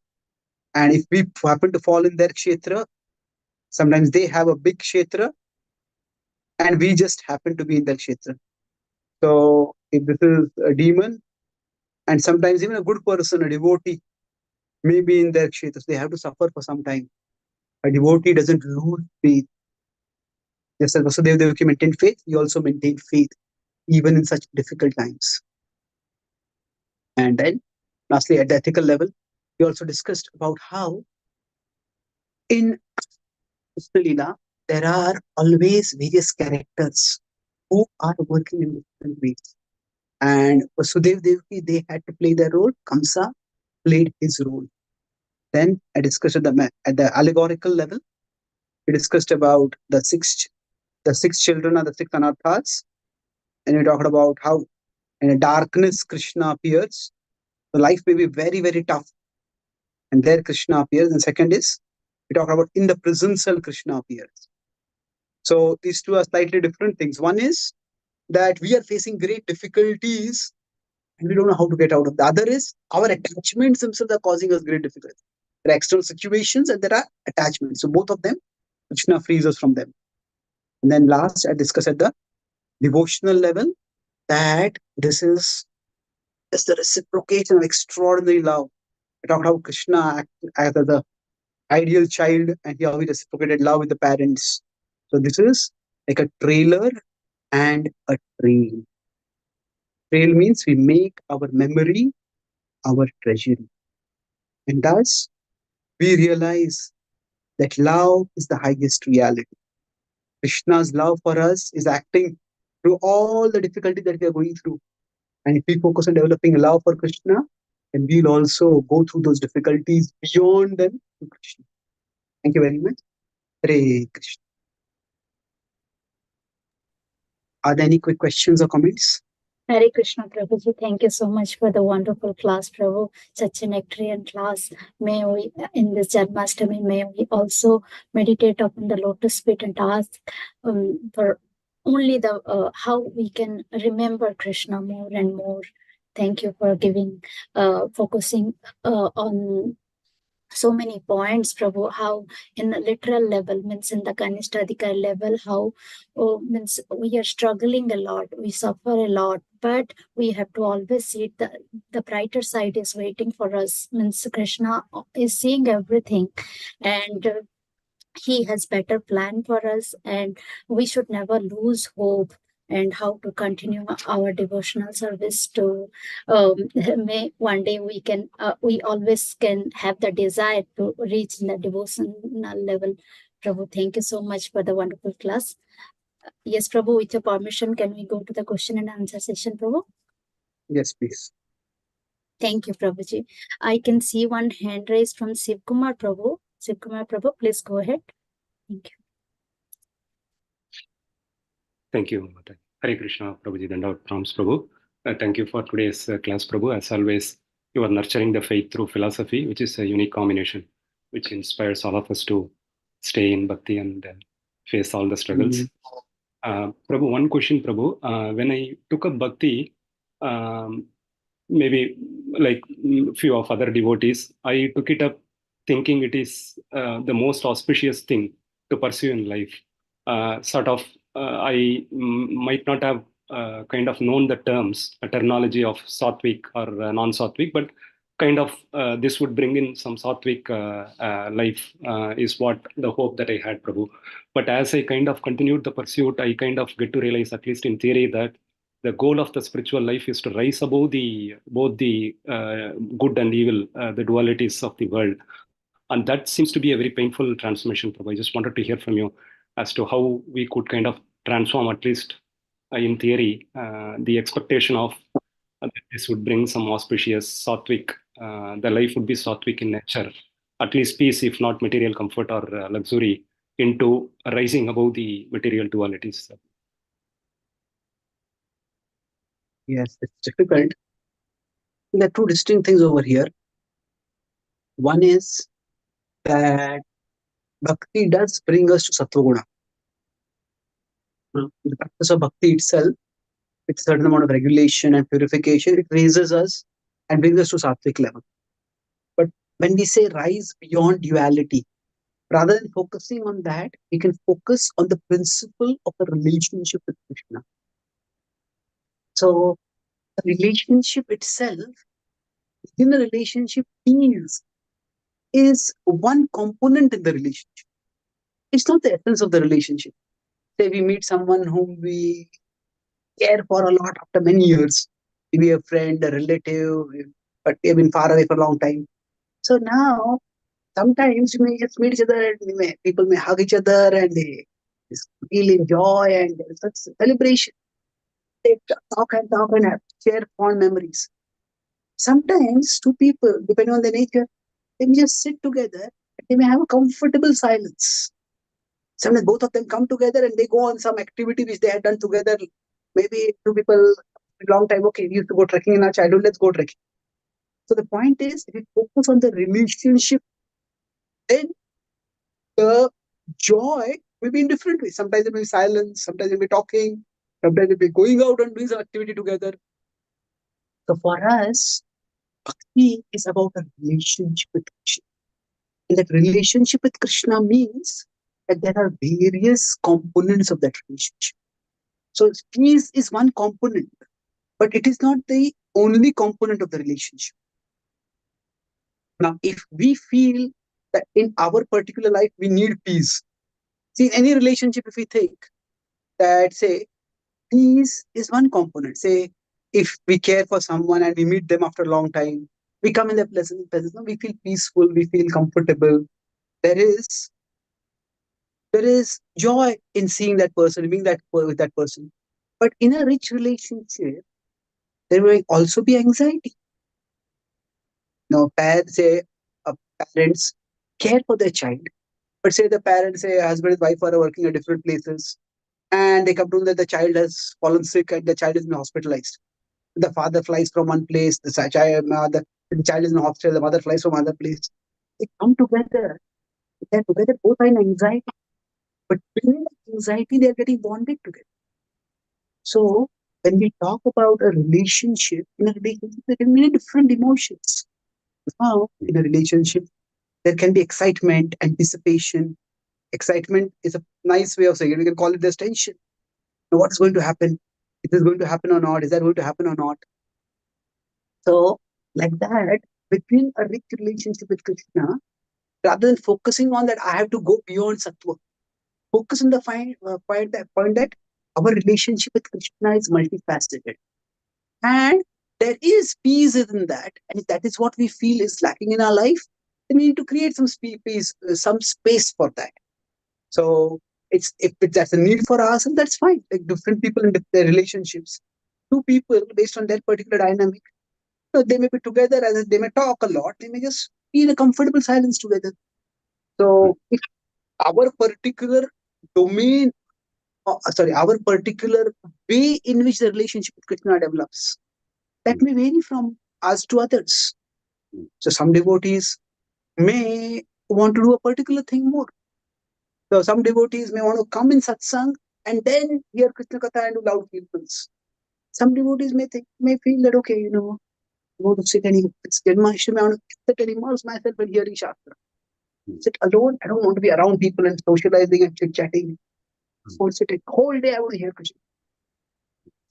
[SPEAKER 10] And if we happen to fall in their kshetra, sometimes they have a big kshetra and we just happen to be in their kshetra. So if this is a demon, and sometimes even a good person, a devotee, may be in their kshetra, so they have to suffer for some time. A devotee doesn't lose faith. Just as Vasudeva Devaki maintained faith, he also maintained faith even in such difficult times. And then lastly, at the ethical level, we also discussed about how in Krishna Leela, there are always various characters who are working in different ways. And Vasudeva Devaki, they had to play their role. Kamsa played his role. Then I discussed at the allegorical level, we discussed about the six children are the 6 anarthas. And we talked about how in a darkness Krishna appears. The life may be very, very tough. And there Krishna appears. And second is, we talked about in the prison cell Krishna appears. So these 2 are slightly different things. One is that we are facing great difficulties and we don't know how to get out of. The other is our attachments themselves are causing us great difficulty. There are external situations and there are attachments. So both of them, Krishna frees us from them. And then last, I discussed at the devotional level that this is just the reciprocation of extraordinary love. I talked how Krishna acted as the ideal child and how he reciprocated love with the parents. So this is like a trailer and a trail. Trail means we make our memory our treasury. And thus, we realize that love is the highest reality. Krishna's love for us is acting through all the difficulty that we are going through. And if we focus on developing love for Krishna, then we'll also go through those difficulties beyond them to Krishna. Thank you very much. Hare Krishna. Are there any quick questions or comments?
[SPEAKER 7] Hare Krishna, Prabhuji. Thank you so much for the wonderful class, Prabhu. Such a nectarian class. May we, in this Janmashtami, may we also meditate upon the lotus feet and ask for only the how we can remember Krishna more and more. Thank you for giving, focusing on so many points, Prabhu, how in the literal level, means in the Kanishtadikar level, how means we are struggling a lot, we suffer a lot, but we have to always see the brighter side is waiting for us. Means Krishna is seeing everything and he has better plan for us, and we should never lose hope and how to continue our devotional service to may one day we can we always can have the desire to reach the devotional level. Prabhu, thank you so much for the wonderful class. Yes, Prabhu, with your permission, can we go to the question and answer session, Prabhu?
[SPEAKER 10] Yes, please.
[SPEAKER 7] Thank you, Prabhuji. I can see one hand raised from Shiv Kumar Prabhu. Shiv Kumar Prabhu, please go ahead. Thank you.
[SPEAKER 11] Thank you. Hare Krishna, Prabhuji, Dandavat Pranams, Prabhu. Thank you for today's class, Prabhu. As always, you are nurturing the faith through philosophy, which is a unique combination, which inspires all of us to stay in Bhakti and face all the struggles. Prabhu, one question, Prabhu. When I took up Bhakti, maybe like few of other devotees, I took it up thinking it is the most auspicious thing to pursue in life. I might not have kind of known the terms, a terminology of Sattvic or non-Sattvic, but kind of this would bring in some Sattvic life is what the hope that I had, Prabhu. But as I kind of continued the pursuit, I kind of get to realize, at least in theory, that the goal of the spiritual life is to rise above both the good and evil, the dualities of the world. And that seems to be a very painful transformation, Prabhu. I just wanted to hear from you as to how we could kind of transform, at least in theory, the expectation of that this would bring some auspicious Sattvic, the life would be Sattvic in nature, at least peace, if not material comfort or luxury, into rising above the material dualities.
[SPEAKER 10] Yes, it's difficult. There are two distinct things over here. One is that Bhakti does bring us to Sattva Guna. The practice of Bhakti itself, with a certain amount of regulation and purification, it raises us and brings us to Sattvic level. But when we say rise beyond duality, rather than focusing on that, we can focus on the principle of the relationship with Krishna. So the relationship itself, within a relationship, is one component in the relationship. It's not the essence of the relationship. Say we meet someone whom we care for a lot after many years, maybe a friend, a relative, but we have been far away for a long time. So now, sometimes we may just meet each other and people may hug each other and they just feel enjoy and there's such celebration. They talk and share fond memories. Sometimes two people, depending on their nature, they may just sit together and they may have a comfortable silence. Sometimes both of them come together and they go on some activity which they had done together. Maybe two people, a long time, okay, we used to go trekking in our childhood, let's go trekking. So the point is, if we focus on the relationship, then the joy may be in different ways. Sometimes it may be silence, sometimes it may be talking, sometimes it may be going out and doing some activity together. So for us, Bhakti is about a relationship with Krishna. And that relationship with Krishna means that there are various components of that relationship. So peace is one component, but it is not the only component of the relationship. Now, if we feel that in our particular life we need peace, see, in any relationship, if we think that, say, peace is one component, say, if we care for someone and we meet them after a long time, we come in their presence, we feel peaceful, we feel comfortable. There is joy in seeing that person, being with that person. But in a rich relationship, there will also be anxiety. Parents care for their child, but say the parents, say husband and wife are working at different places, and they come to know that the child has fallen sick and the child is been hospitalized. The father flies from one place, the child is in hospital, the mother flies from another place. They come together. They're together, both are in anxiety. But between anxiety, they're getting bonded together. So when we talk about a relationship, in a relationship, there can be many different emotions. Now, in a relationship, there can be excitement, anticipation. Excitement is a nice way of saying it. We can call it this tension. Now, what is going to happen? Is this going to happen or not? Is that going to happen or not? So, like that, between a rich relationship with Krishna, rather than focusing on that, I have to go beyond Sattva. Focus on the point that our relationship with Krishna is multifaceted. And there is peace in that. And if that is what we feel is lacking in our life, then we need to create some space, some space for that. So if that's a need for us, and that's fine. Like different people in their relationships, two people based on their particular dynamic, they may be together, as they may talk a lot, they may just be in a comfortable silence together. So if our particular domain, our particular way in which the relationship with Krishna develops, that may vary from us to others. So some devotees may want to do a particular thing more. So some devotees may want to come in satsang and then hear Krishna Katha and do loud kirtans. Some devotees may feel that, okay, I want to sit and it's Janmashtami, I want to sit and immerse myself in hearing Shastra. Sit alone, I don't want to be around people and socializing and chit-chatting. I want to sit a whole day, I want to hear Krishna.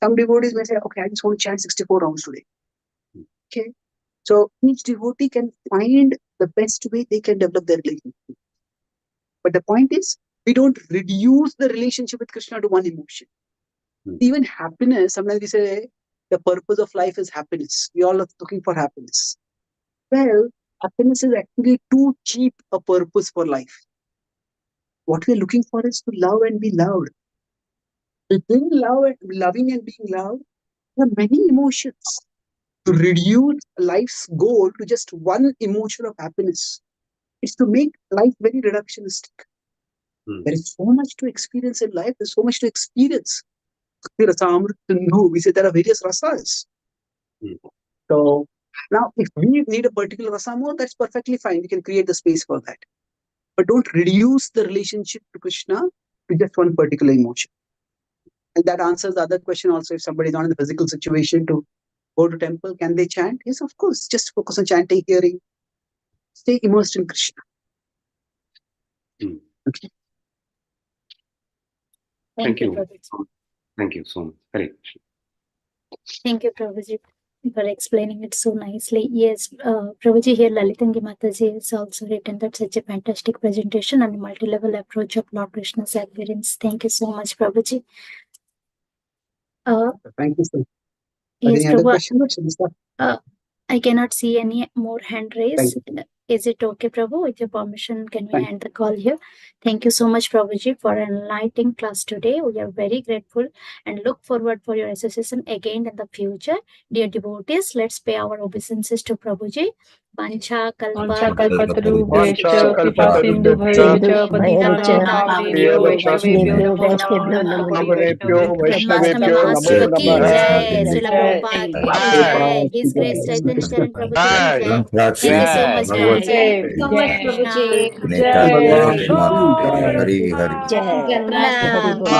[SPEAKER 10] Some devotees may say, okay, I just want to chant 64 rounds today. Okay. So each devotee can find the best way they can develop their relationship. But the point is, we don't reduce the relationship with Krishna to one emotion. Even happiness, sometimes we say the purpose of life is happiness. We all are looking for happiness. Well, happiness is actually too cheap a purpose for life. What we're looking for is to love and be loved. Within loving and being loved, there are many emotions. To reduce life's goal to just one emotion of happiness is to make life very reductionistic. There is so much to experience in life. There's so much to experience. We say there are various rasas. So now, if we need a particular rasa more, that's perfectly fine. We can create the space for that. But don't reduce the relationship to Krishna to just one particular emotion. And that answers the other question also. If somebody is not in the physical situation to go to temple, can they chant? Yes, of course. Just focus on chanting, hearing. Stay immersed in Krishna. Okay.
[SPEAKER 11] Thank you.
[SPEAKER 7] Prabhuji.
[SPEAKER 11] Thank you so much. Hare Krishna.
[SPEAKER 7] Thank you, Prabhuji, for explaining it so nicely. Yes, Prabhuji, here Lalitangi Mataji has also written that such a fantastic presentation and multi-level approach of Lord Krishna's appearance. Thank you so much, Prabhuji.
[SPEAKER 10] Thank you, sir.
[SPEAKER 7] Yes,
[SPEAKER 10] Any other
[SPEAKER 7] Prabhu,
[SPEAKER 10] questions?
[SPEAKER 7] I cannot see any more hand raised.
[SPEAKER 10] Thank you.
[SPEAKER 7] Is it okay, Prabhu? With your permission, can we
[SPEAKER 10] Thank
[SPEAKER 7] end the call here? Thank you so much, Prabhuji, for an enlightening class today. We are very grateful and look forward for your association again in the future. Dear devotees, let's pay our obeisances to Prabhuji. Pancha kalpa
[SPEAKER 6] Kalpatarubhescha kripa sindhu bhavecha patitanam pavanebhyo vaishnavebhyo namo namo
[SPEAKER 1] Vaishnavebhyo
[SPEAKER 7] Janmashtami
[SPEAKER 1] namo
[SPEAKER 7] ki
[SPEAKER 1] namo.
[SPEAKER 7] jai, Srila
[SPEAKER 6] Jai.
[SPEAKER 7] Prabhupada ki
[SPEAKER 1] Jai.
[SPEAKER 7] jai, His Grace Chaitanya Charan Prabhuji ki jai. Thank you so much,
[SPEAKER 1] Jai.
[SPEAKER 7] Prabhuji.
[SPEAKER 1] So much,
[SPEAKER 7] Krishna.
[SPEAKER 1] Prabhuji.
[SPEAKER 6] Jai.
[SPEAKER 1] Jai.
[SPEAKER 6] Jai.
[SPEAKER 1] Jai. Janmashtami Hari Bol.